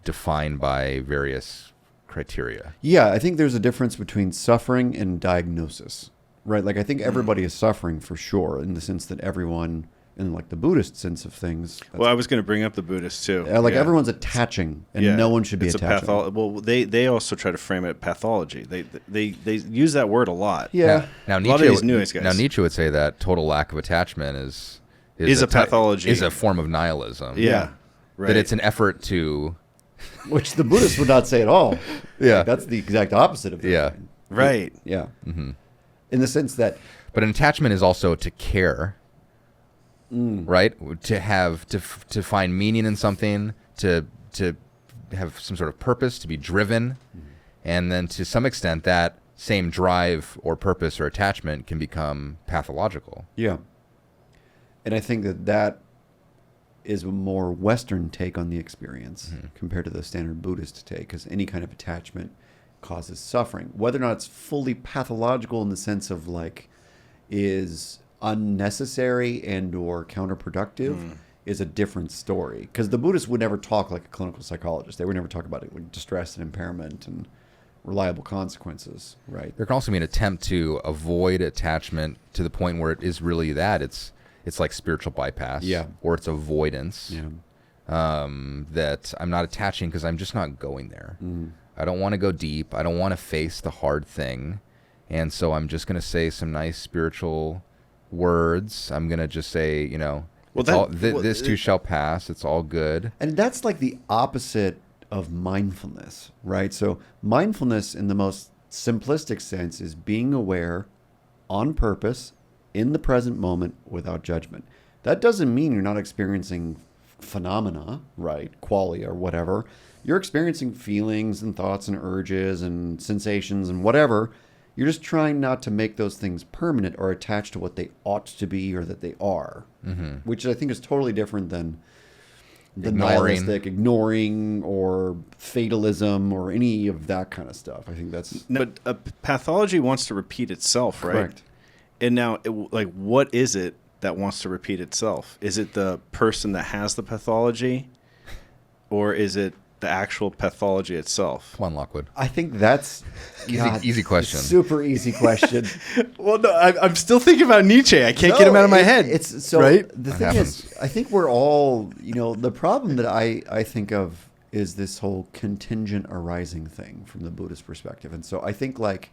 defined by various criteria. Yeah, I think there's a difference between suffering and diagnosis, right? Like, I think everybody is suffering for sure, in the sense that everyone, in like the Buddhist sense of things. Well, I was going to bring up the Buddhists too. Everyone's attaching, and no one should be attaching. Well, they also try to frame it pathology. They use that word a lot. Yeah. Now a lot of these new guys. Now Nietzsche would say that total lack of attachment is a pathology. Is a form of nihilism. Yeah. Right. That it's an effort to... Which the Buddhists would not say at all. Yeah. Like, that's the exact opposite of that. Yeah. Right. Yeah. Mm-hmm. In the sense that... But an attachment is also to care, right? To find meaning in something, to have some sort of purpose, to be driven. And then to some extent, that same drive or purpose or attachment can become pathological. Yeah. And I think that is a more Western take on the experience compared to the standard Buddhist take, because any kind of attachment causes suffering. Whether or not it's fully pathological in the sense of like is unnecessary and or counterproductive is a different story. Because the Buddhists would never talk like a clinical psychologist. They would never talk about it like distress and impairment and reliable consequences, right? There can also be an attempt to avoid attachment to the point where it is really that. It's like spiritual bypass, or it's avoidance, that I'm not attaching because I'm just not going there. I don't want to go deep. I don't want to face the hard thing. And so I'm just going to say some nice spiritual words. I'm going to just say, this too shall pass. It's all good. And that's like the opposite of mindfulness, right? So mindfulness in the most simplistic sense is being aware on purpose in the present moment without judgment. That doesn't mean you're not experiencing phenomena, right? Qualia or whatever. You're experiencing feelings and thoughts and urges and sensations and whatever. You're just trying not to make those things permanent or attached to what they ought to be or that they are, which I think is totally different than the nihilistic ignoring or fatalism or any of that kind of stuff. I think that's... But pathology wants to repeat itself, right? Correct. And now, what is it that wants to repeat itself? Is it the person that has the pathology, or is it the actual pathology itself? Come on, Lockwood. I think that's... Easy question. Super easy question. Well, no, I'm still thinking about Nietzsche. I can't get him out of my head. It's so right? The thing is, I think we're all, the problem that I think of is this whole contingent arising thing from the Buddhist perspective. And so I think like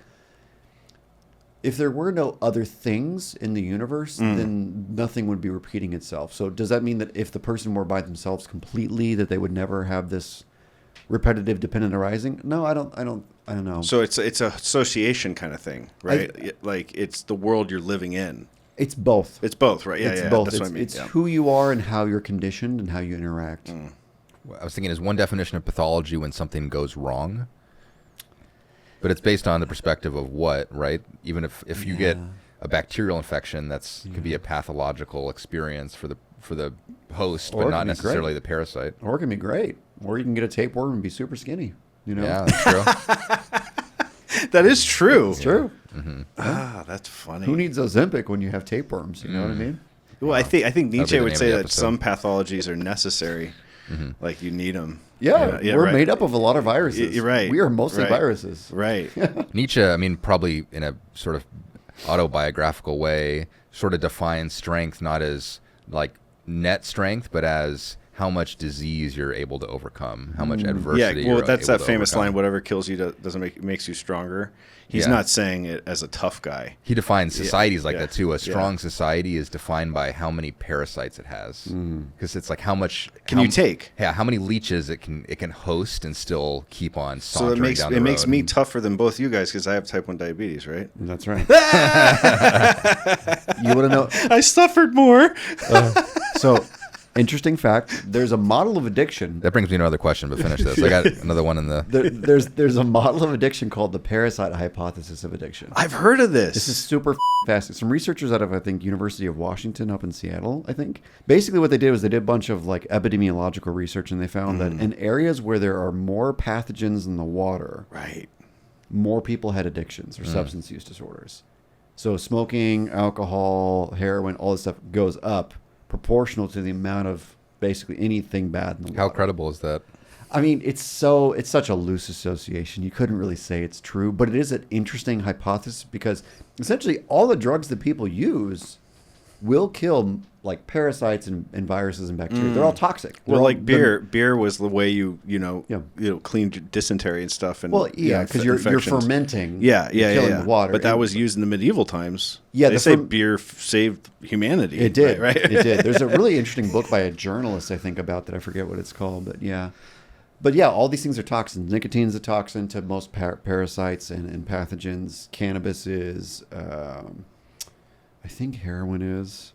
if there were no other things in the universe, then nothing would be repeating itself. So does that mean that if the person were by themselves completely, that they would never have this repetitive dependent arising? No, I don't know. So it's a association kind of thing, right? Like it's the world you're living in. It's both. It's both, right? Yeah, It's yeah. both. That's what I mean. It's Yeah. who you are and how you're conditioned and how you interact. I was thinking, is one definition of pathology when something goes wrong? But it's based on the perspective of what, right? Even if you get a bacterial infection, could be a pathological experience for the host, Or it but not can be necessarily great. the parasite. Or it can be great. Or you can get a tapeworm and be super skinny. You know? Yeah, that's true. That is true. It's true. Ah, that's funny. Who needs Ozempic when you have tapeworms? You know what I mean? Well, I think That'll be Nietzsche the would name of say the that episode. some pathologies are necessary. Like you need them. Yeah, we're right. made up of a lot of viruses. You're right. We are mostly Right. viruses. Right. Nietzsche, I mean, probably in a sort of autobiographical way, sort of defines strength not as like net strength, but as how much disease you're able to overcome, how much adversity. Yeah, well, you're that's able that to famous overcome. line: "Whatever kills you makes you stronger." He's Yeah. not saying it as a tough guy. He defines societies like yeah, that too. A strong yeah. society is defined by how many parasites it has, because it's like how much Can you take? Yeah, how many leeches it can host and still keep on So sauntering it makes down the it makes road. me tougher than both you guys because I have type 1 diabetes, right? That's right. You want to know? I suffered more. So, interesting fact, there's a model of addiction. That brings me to another question, but finish this. I got another one in the. There's a model of addiction called the parasite hypothesis of addiction. I've heard of this. This is super fast. Some researchers out of, I think, University of Washington up in Seattle, I think. Basically what they did was they did a bunch of like epidemiological research, and they found that in areas where there are more pathogens in the water, right. more people had addictions or substance use disorders. So smoking, alcohol, heroin, all this stuff goes up proportional to the amount of basically anything bad in the water. How credible is that? I mean, it's such a loose association. You couldn't really say it's true, but it is an interesting hypothesis because essentially all the drugs that people use will kill like parasites and viruses and bacteria. They're all toxic. They're Well, all- like beer. Beer was the way you Yeah. cleaned dysentery and stuff. And Well, yeah, because you're infections. fermenting. Yeah, you're killing the water. But that And was used in the medieval times. Yeah, they the say ferm- beer saved humanity. It did, right? It did. There's a really interesting book by a journalist I think about that. I forget what it's called, but yeah. But yeah, all these things are toxins. Nicotine is a toxin to most parasites and pathogens. Cannabis is, I think heroin is.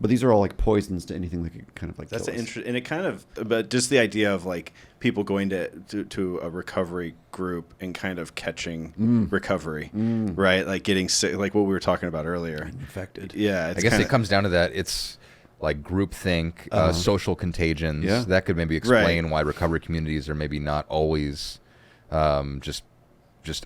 But these are all like poisons to anything that could kind of like That's kill an us. interesting, and it kind of, but just the idea of like people going to a recovery group and kind of catching recovery, right? Like getting sick, like what we were talking about earlier. Infected. Yeah, it's I guess kinda, it comes down to that. It's like groupthink, social contagions. Yeah. That could maybe explain why recovery communities are maybe not always just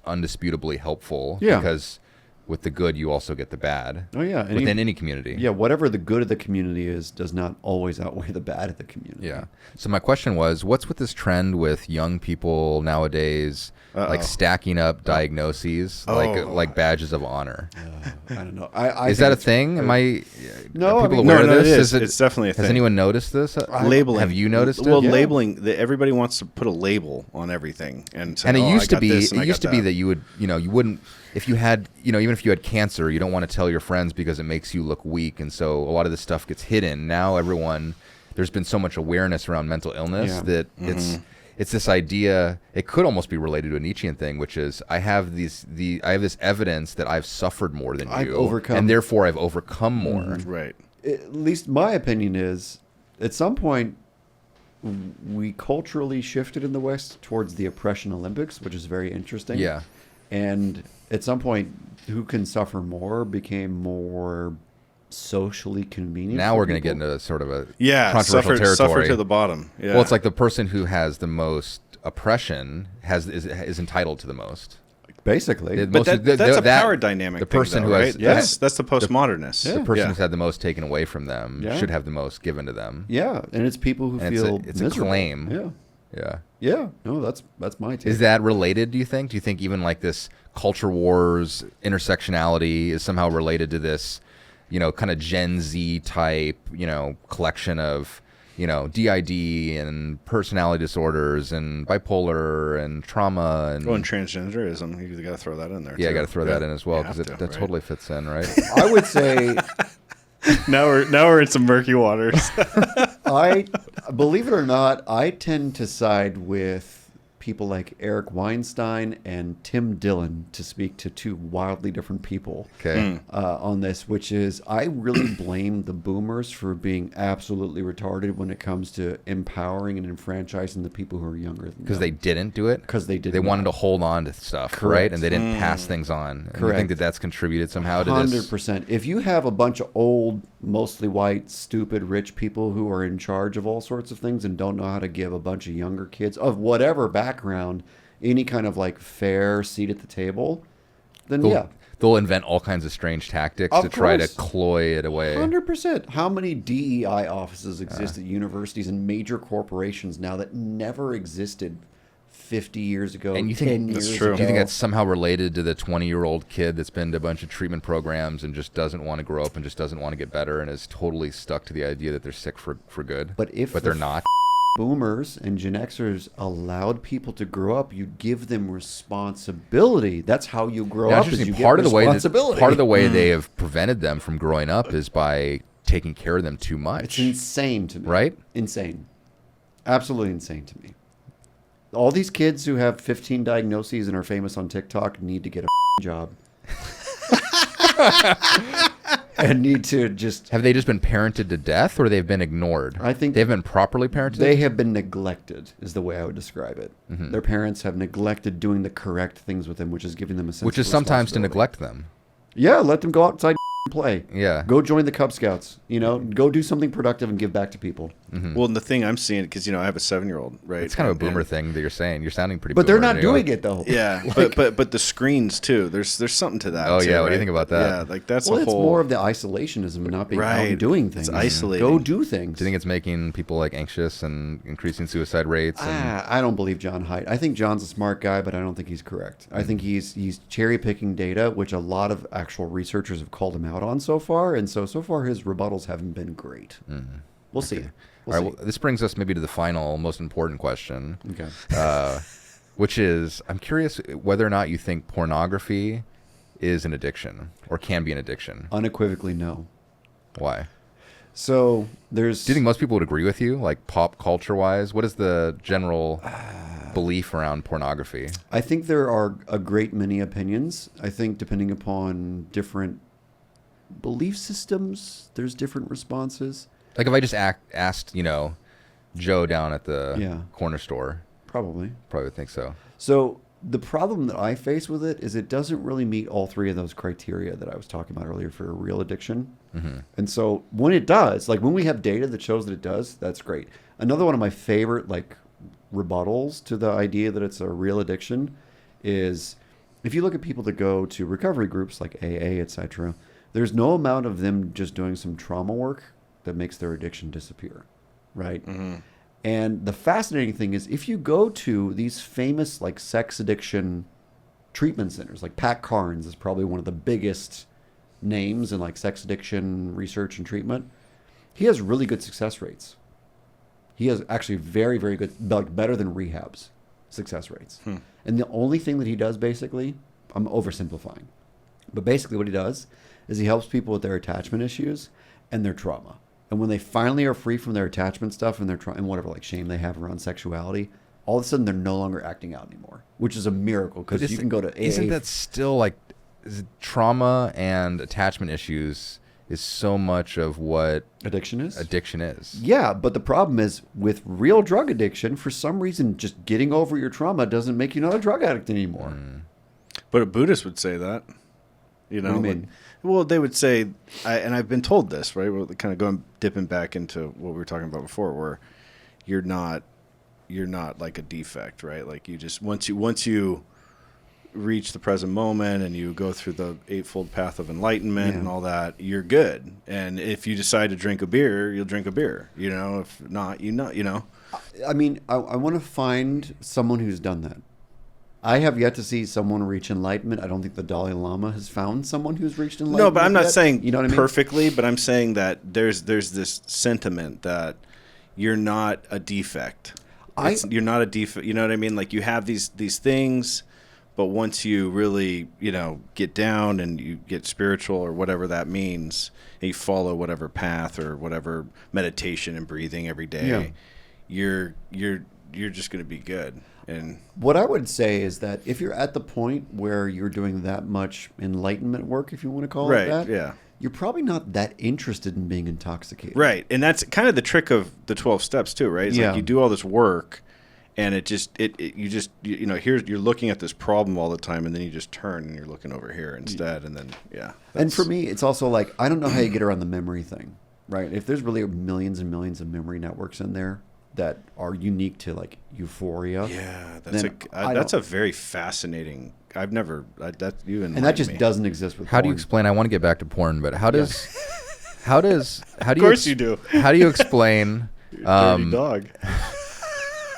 undisputably helpful. Yeah. Because with the good, you also get the bad. Oh yeah, and Within any community. yeah, whatever the good of the community is does not always outweigh the bad of the community. Yeah. So my question was, what's with this trend with young people nowadays, like stacking up diagnoses like badges of honor? I don't know. I Is think that a it's- thing? Am I? No, Are I people mean- aware No, of it this? is. It's definitely a Has thing. anyone noticed this? labeling. Have you noticed it? Well, Yeah. labeling. Everybody wants to put a label on everything, and say, And it "Oh, used I to got be, this and I it used got to be that." that you would, you wouldn't, if you had, even if you had cancer, you don't want to tell your friends because it makes you look weak, and so a lot of this stuff gets hidden. Now there's been so much awareness around mental illness Yeah. that it's this idea. It could almost be related to a Nietzschean thing, which is I have this evidence that I've suffered more than I've you, overcome- and therefore I've overcome more. right. At least my opinion is, at some point, we culturally shifted in the West towards the oppression Olympics, which is very interesting. Yeah. And at some point, who can suffer more became more socially convenient. Now for we're going to get people. into sort of a suffer controversial territory. to the bottom. Yeah. Well, it's like the person who has the most oppression is entitled to the most. Basically. The but most- that's a that- power dynamic. The thing, person though, who right? has That's the postmodernists. Yeah. the person Yeah. who's had the most taken away from them Yeah. should have the most given to them. Yeah, and it's people who And feel it's a miserable. claim. Yeah. Yeah. Yeah. No, that's my take. Is that related, do you think? Do you think even like this culture wars, intersectionality is somehow related to this, kind of Gen Z type, collection of DID and personality disorders and bipolar and trauma and and transgenderism. You got to throw that in there. Yeah, I got to throw that in as well because that totally fits in, right? I would say now we're in some murky waters. I believe it or not, I tend to side with people like Eric Weinstein and Tim Dillon, to speak to two wildly different people on this, which is I really blame the boomers for being absolutely retarded when it comes to empowering and enfranchising the people who are younger than them. Because they didn't do it? Because they didn't. They wanted to hold on to stuff, right? And they didn't pass things on. And you think that that's contributed somehow to this? 100%. If you have a bunch of old, mostly white, stupid, rich people who are in charge of all sorts of things and don't know how to give a bunch of younger kids of whatever background any kind of like fair seat at the table, then they'll invent all kinds of strange tactics to try to cloy it away. 100%. How many DEI offices exist at universities and major corporations now that never existed 50 years ago, and you think 10 years ago? Do you think that's somehow related to the 20-year-old kid that's been to a bunch of treatment programs and just doesn't want to grow up and just doesn't want to get better and is totally stuck to the idea that they're sick for good? But they're not. Boomers and Gen Xers allowed people to grow up, you give them responsibility. That's how you grow up. Is you part get of the responsibility. Part of the way they have prevented them from growing up is by taking care of them too much. It's insane to me. Right? Insane. Absolutely insane to me. All these kids who have 15 diagnoses and are famous on TikTok need to get a job. And need to just... Have they just been parented to death, or they've been ignored? I think... They've been properly parented? They have been neglected, is the way I would describe it. Mm-hmm. Their parents have neglected doing the correct things with them, which is giving them a sense of responsibility. Which is sometimes to neglect them. Yeah, let them go outside and play. Yeah. Go join the Cub Scouts. Go do something productive and give back to people. Mm-hmm. Well, and the thing I'm seeing, because, I have a 7-year-old, right? It's kind of a boomer thing that you're saying. You're sounding pretty But boomer. They're not doing it, though. Yeah, but the screens, too. There's something to that, too, yeah, what do you think about that? Yeah, like that's it's more of the isolationism and not being out and doing things. It's isolating. Go do things. Do you think it's making people, like, anxious and increasing suicide rates? I don't believe John Haidt. I think John's a smart guy, but I don't think he's correct. I think he's cherry-picking data, which a lot of actual researchers have called him out on so far, and so far his rebuttals haven't been great. Mm-hmm. We'll see. All right, well, this brings us maybe to the final, most important question. Okay. Which is, I'm curious whether or not you think pornography is an addiction or can be an addiction. Unequivocally, no. Why? So there's... Do you think most people would agree with you, like pop culture-wise? What is the general belief around pornography? I think there are a great many opinions. I think depending upon different belief systems, there's different responses. Like if I just asked, Joe down at the corner store. Probably would think so. So the problem that I face with it is it doesn't really meet all three of those criteria that I was talking about earlier for a real addiction. Mm-hmm. And so when it does, like when we have data that shows that it does, that's great. Another one of my favorite rebuttals to the idea that it's a real addiction is if you look at people that go to recovery groups like AA, etc., there's no amount of them just doing some trauma work that makes their addiction disappear, right? Mm-hmm. And the fascinating thing is if you go to these famous sex addiction treatment centers, like Pat Carnes is probably one of the biggest names in sex addiction research and treatment, he has really good success rates. He has actually very, very good, better than rehab's success rates. And the only thing that he does basically, I'm oversimplifying, but basically what he does is he helps people with their attachment issues and their trauma. And when they finally are free from their attachment stuff and their and whatever shame they have around sexuality, all of a sudden they're no longer acting out anymore, which is a miracle because you can go to AA. Isn't that still trauma and attachment issues is so much of what addiction is? Yeah, but the problem is with real drug addiction, for some reason, just getting over your trauma doesn't make you not a drug addict anymore. But a Buddhist would say that. What do you mean? Well, they would say, and I've been told this, right? We're kind of dipping back into what we were talking about before, where you're not like a defect, right? Like you just once you reach the present moment and you go through the eightfold path of enlightenment and all that, you're good. And if you decide to drink a beer, you'll drink a beer. If not, I mean, I want to find someone who's done that. I have yet to see someone reach enlightenment. I don't think the Dalai Lama has found someone who's reached enlightenment. No, but I'm not saying what perfectly, but I'm saying that there's this sentiment that, you're not a defect. I- You're not a defect. You know what I mean? Like, you have these things, but once you really, get down and you get spiritual or whatever that means, and you follow whatever path or whatever meditation and breathing every day, you're just going to be good. And What I would say is that if you're at the point where you're doing that much enlightenment work, if you want to call it that, yeah. you're probably not that interested in being intoxicated. Right. And that's kind of the trick of the 12 steps too, right? It's like you do all this work and you're looking at this problem all the time, and then you just turn and you're looking over here instead. And then, And for me, it's also like, I don't know how you get around the memory thing, right? If there's really millions and millions of memory networks in there that are unique to like euphoria. Yeah, that's a very fascinating. I've never that you and that just doesn't exist with. How do you porn. explain? I want to get back to porn, but how do Of course you do. How do you explain? Dirty dog.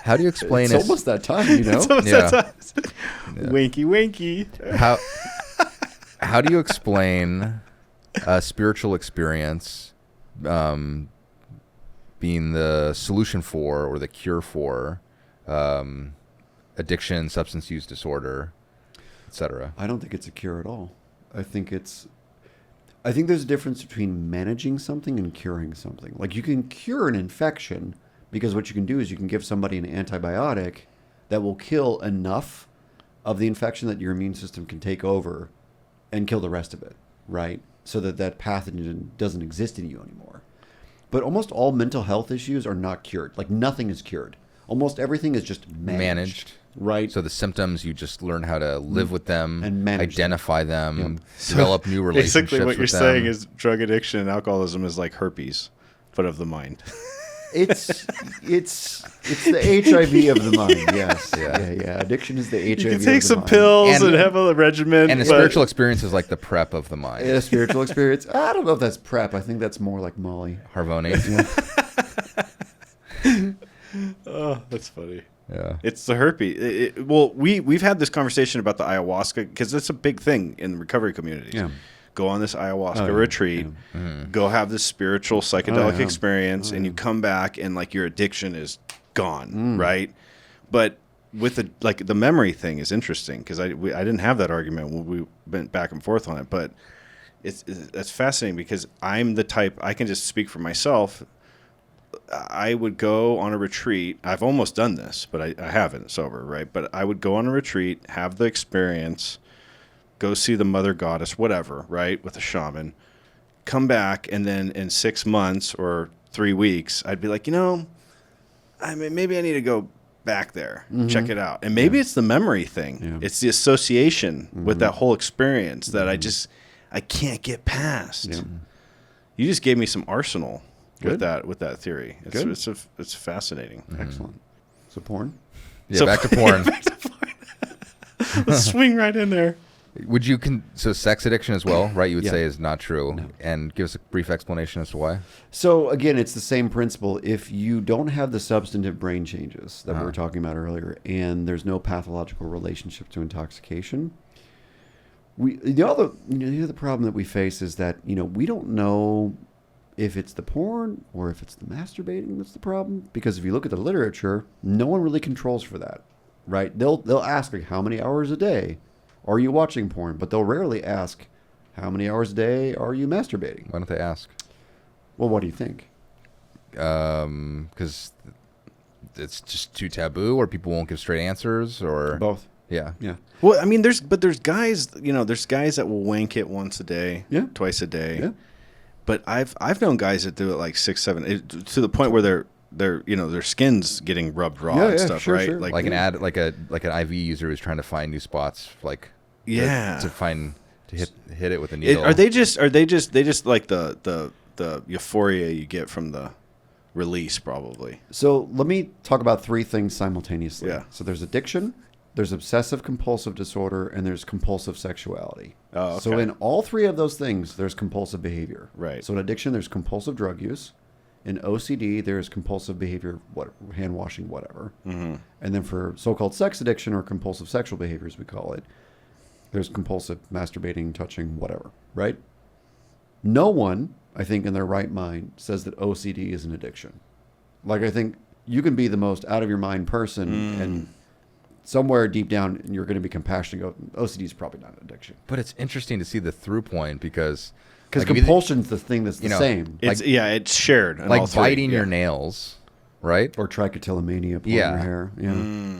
How do you explain? It's almost that time, you know. It's almost Yeah. that time. Winky, winky. How do you explain a spiritual experience being the solution for or the cure for addiction, substance use disorder, etc.? I don't think it's a cure at all. I think there's a difference between managing something and curing something. Like, you can cure an infection because what you can do is you can give somebody an antibiotic that will kill enough of the infection that your immune system can take over and kill the rest of it, right? So that pathogen doesn't exist in you anymore. But almost all mental health issues are not cured. Like, nothing is cured. Almost everything is just managed. Right. So the symptoms, you just learn how to live with them, And manage identify them, develop new relationships Basically, what you're with them. saying is drug addiction and alcoholism is like herpes, but of the mind. It's the HIV of the mind. Yes. Yeah. Addiction is the HIV. You can of take the some mind. pills And- and have a regimen. And the but- spiritual experience is like the prep of the mind. A spiritual experience. I don't know if that's prep. I think that's more like Molly. Harvoni. Oh, that's funny. Yeah. It's the herpes. Well, we've had this conversation about the ayahuasca because it's a big thing in recovery communities. Yeah. Go on this ayahuasca retreat, go have this spiritual psychedelic experience, and you come back and like your addiction is gone, right? But with the memory thing is interesting because I didn't have that argument when we went back and forth on it, but that's fascinating because I'm the type, I can just speak for myself. I would go on a retreat. I've almost done this, but I haven't sober, right? But I would go on a retreat, have the experience, go see the mother goddess, whatever, right, with a shaman, come back, and then in 6 months or 3 weeks, I'd be like, maybe I need to go back there, check it out. And maybe it's the memory thing. Yeah. It's the association with that whole experience that I can't get past. Yeah. You just gave me some arsenal Good. with that theory. It's fascinating. Excellent. So porn? Yeah, So- back to porn. Let's swing right in there. Would you so sex addiction as well, right? You would Yeah. say is not true, No. and give us a brief explanation as to why. So again, it's the same principle. If you don't have the substantive brain changes that we were talking about earlier, and there's no pathological relationship to intoxication, the other problem that we face is that we don't know if it's the porn or if it's the masturbating that's the problem. Because if you look at the literature, no one really controls for that, right? They'll ask like, how many hours a day are you watching porn? But they'll rarely ask, how many hours a day are you masturbating? Why don't they ask? Well, what do you think? Because it's just too taboo, or people won't give straight answers, or Both. Yeah. Yeah. Well, I mean, there's guys, there's guys that will wank it once a day, Yeah. twice a day. Yeah. But I've known guys that do it like 6, 7, to the point where their skin's getting rubbed raw Yeah, and yeah, stuff, sure, right? sure. Like an IV user who's trying to find new spots, Yeah. to hit it with a needle. Are they just like the euphoria you get from the release, probably? So let me talk about 3 things simultaneously. Yeah. So there's addiction, there's obsessive compulsive disorder, and there's compulsive sexuality. Oh, okay. So in all 3 of those things, there's compulsive behavior. Right. So in addiction, there's compulsive drug use. In OCD, there's compulsive behavior, hand washing, whatever. Mm-hmm. And then for so-called sex addiction or compulsive sexual behaviors, we call it, there's compulsive masturbating, touching, whatever, right? No one, I think, in their right mind says that OCD is an addiction. Like, I think you can be the most out of your mind person and somewhere deep down you're going to be compassionate and go, OCD is probably not an addiction. But it's interesting to see the through point because compulsion's the thing that's the same. It's it's shared. In all like three. biting your nails, right? Or trichotillomania, pulling your hair. Yeah.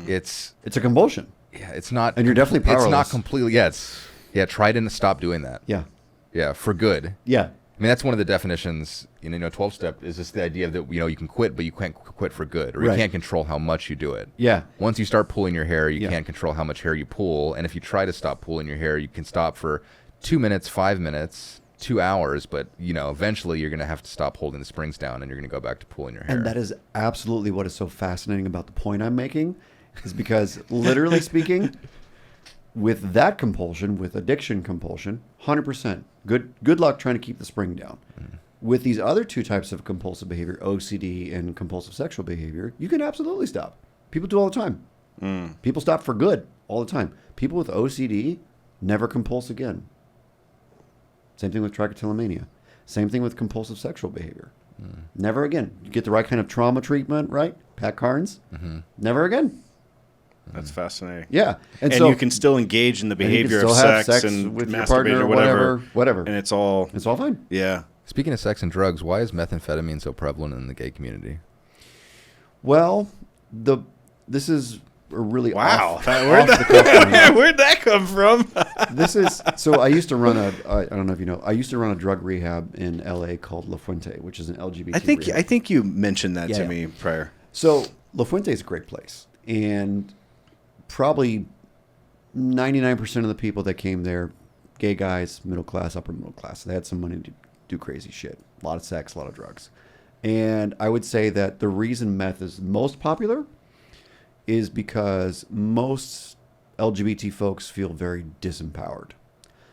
It's a compulsion. Yeah, it's not. And you're definitely powerless. It's not completely. Yeah, try to stop doing that. Yeah. Yeah, for good. Yeah. I mean, that's one of the definitions, 12-step is just the idea that, you can quit, but you can't quit for good, or you can't control how much you do it. Yeah. Once you start pulling your hair, you can't control how much hair you pull. And if you try to stop pulling your hair, you can stop for 2 minutes, 5 minutes, 2 hours, but, eventually you're going to have to stop holding the springs down and you're going to go back to pulling your hair. And that is absolutely what is so fascinating about the point I'm making, is because literally speaking, with that compulsion, with addiction compulsion, 100%. Good luck trying to keep the spring down. With these other two types of compulsive behavior, OCD and compulsive sexual behavior, you can absolutely stop. People do all the time. People stop for good all the time. People with OCD never compulse again. Same thing with trichotillomania. Same thing with compulsive sexual behavior. Never again. You get the right kind of trauma treatment, right? Pat Carnes. Never again. That's fascinating. Yeah, and so you can still engage in the behavior of sex and with your partner or whatever, and it's all fine. Yeah. Speaking of sex and drugs, why is methamphetamine so prevalent in the gay community? Well, this is a really off where'd that come from? This is so. I used to run I don't know if you know. I used to run a drug rehab in LA called La Fuente, which is an LGBT. I think you mentioned that to me prior. So La Fuente is a great place, and probably 99% of the people that came there, gay guys, middle class, upper middle class. They had some money to do crazy shit. A lot of sex, a lot of drugs. And I would say that the reason meth is most popular is because most LGBT folks feel very disempowered.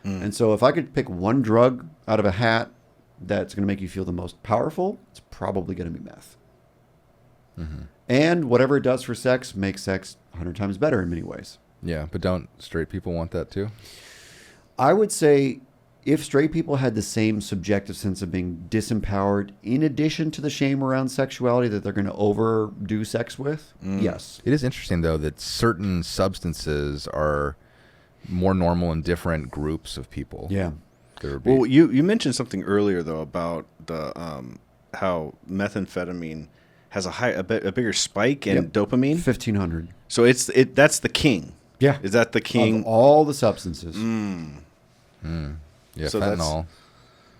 And so if I could pick one drug out of a hat that's going to make you feel the most powerful, it's probably going to be meth. And whatever it does for sex makes sex 100 times better in many ways. Yeah, but don't straight people want that too? I would say if straight people had the same subjective sense of being disempowered in addition to the shame around sexuality that they're going to overdo sex with, yes. It is interesting, though, that certain substances are more normal in different groups of people. Yeah. Well, you mentioned something earlier, though, about the how methamphetamine has a bigger spike in dopamine. 1,500. So that's the king. Yeah. Is that the king? Of all the substances. Yeah, So fentanyl.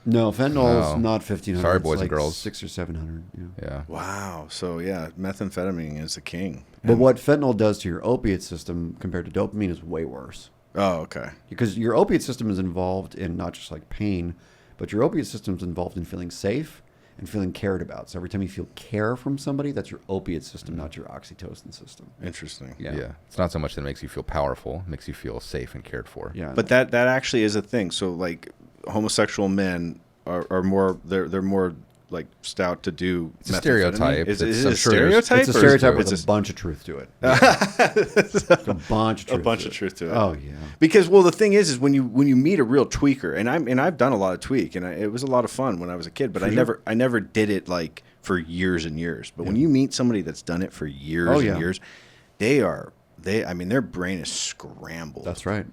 No, fentanyl is not 1,500. Sorry, boys it's like and girls. 600 or 700. Yeah. Wow. So yeah, methamphetamine is the king. But what fentanyl does to your opiate system compared to dopamine is way worse. Oh, okay. Because your opiate system is involved in not just like pain, but your opiate system is involved in feeling safe and feeling cared about. So every time you feel care from somebody, that's your opiate system, not your oxytocin system. Interesting. Yeah. It's not so much that it makes you feel powerful, it makes you feel safe and cared for. Yeah. But that actually is a thing. So like homosexual men are more they're more like stout to do. It's a stereotype. Is it a I'm sure stereotype? It's a stereotype It's with a bunch of truth to it. A bunch of truth to it. Oh yeah. Because the thing is when you meet a real tweaker, and I've done a lot of tweak, and it was a lot of fun when I was a kid, but I never did it like for years and years. But when you meet somebody that's done it for years and years, their brain is scrambled. That's right.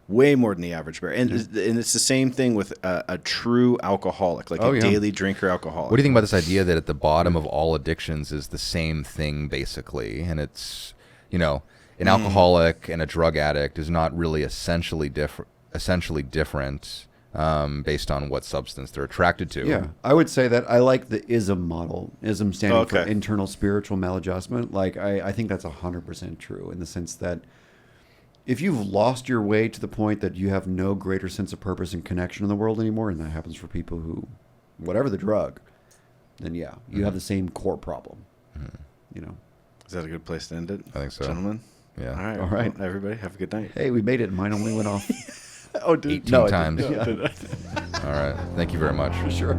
Way more than the average bear. And it's the same thing with a true alcoholic, like a daily drinker alcoholic. What do you think about this idea that at the bottom of all addictions is the same thing, basically? And it's, an alcoholic and a drug addict is not really essentially different based on what substance they're attracted to. Yeah, I would say that I like the ISM model. ISM standing for internal spiritual maladjustment. Like, I think that's 100% true in the sense that if you've lost your way to the point that you have no greater sense of purpose and connection in the world anymore, and that happens for people who, whatever the drug, then you have the same core problem. Is that a good place to end it? I think so. Gentlemen? Yeah. All right. Well, everybody, have a good night. Hey, we made it. Mine only went off. 18 times. All right. Thank you very much. Sure.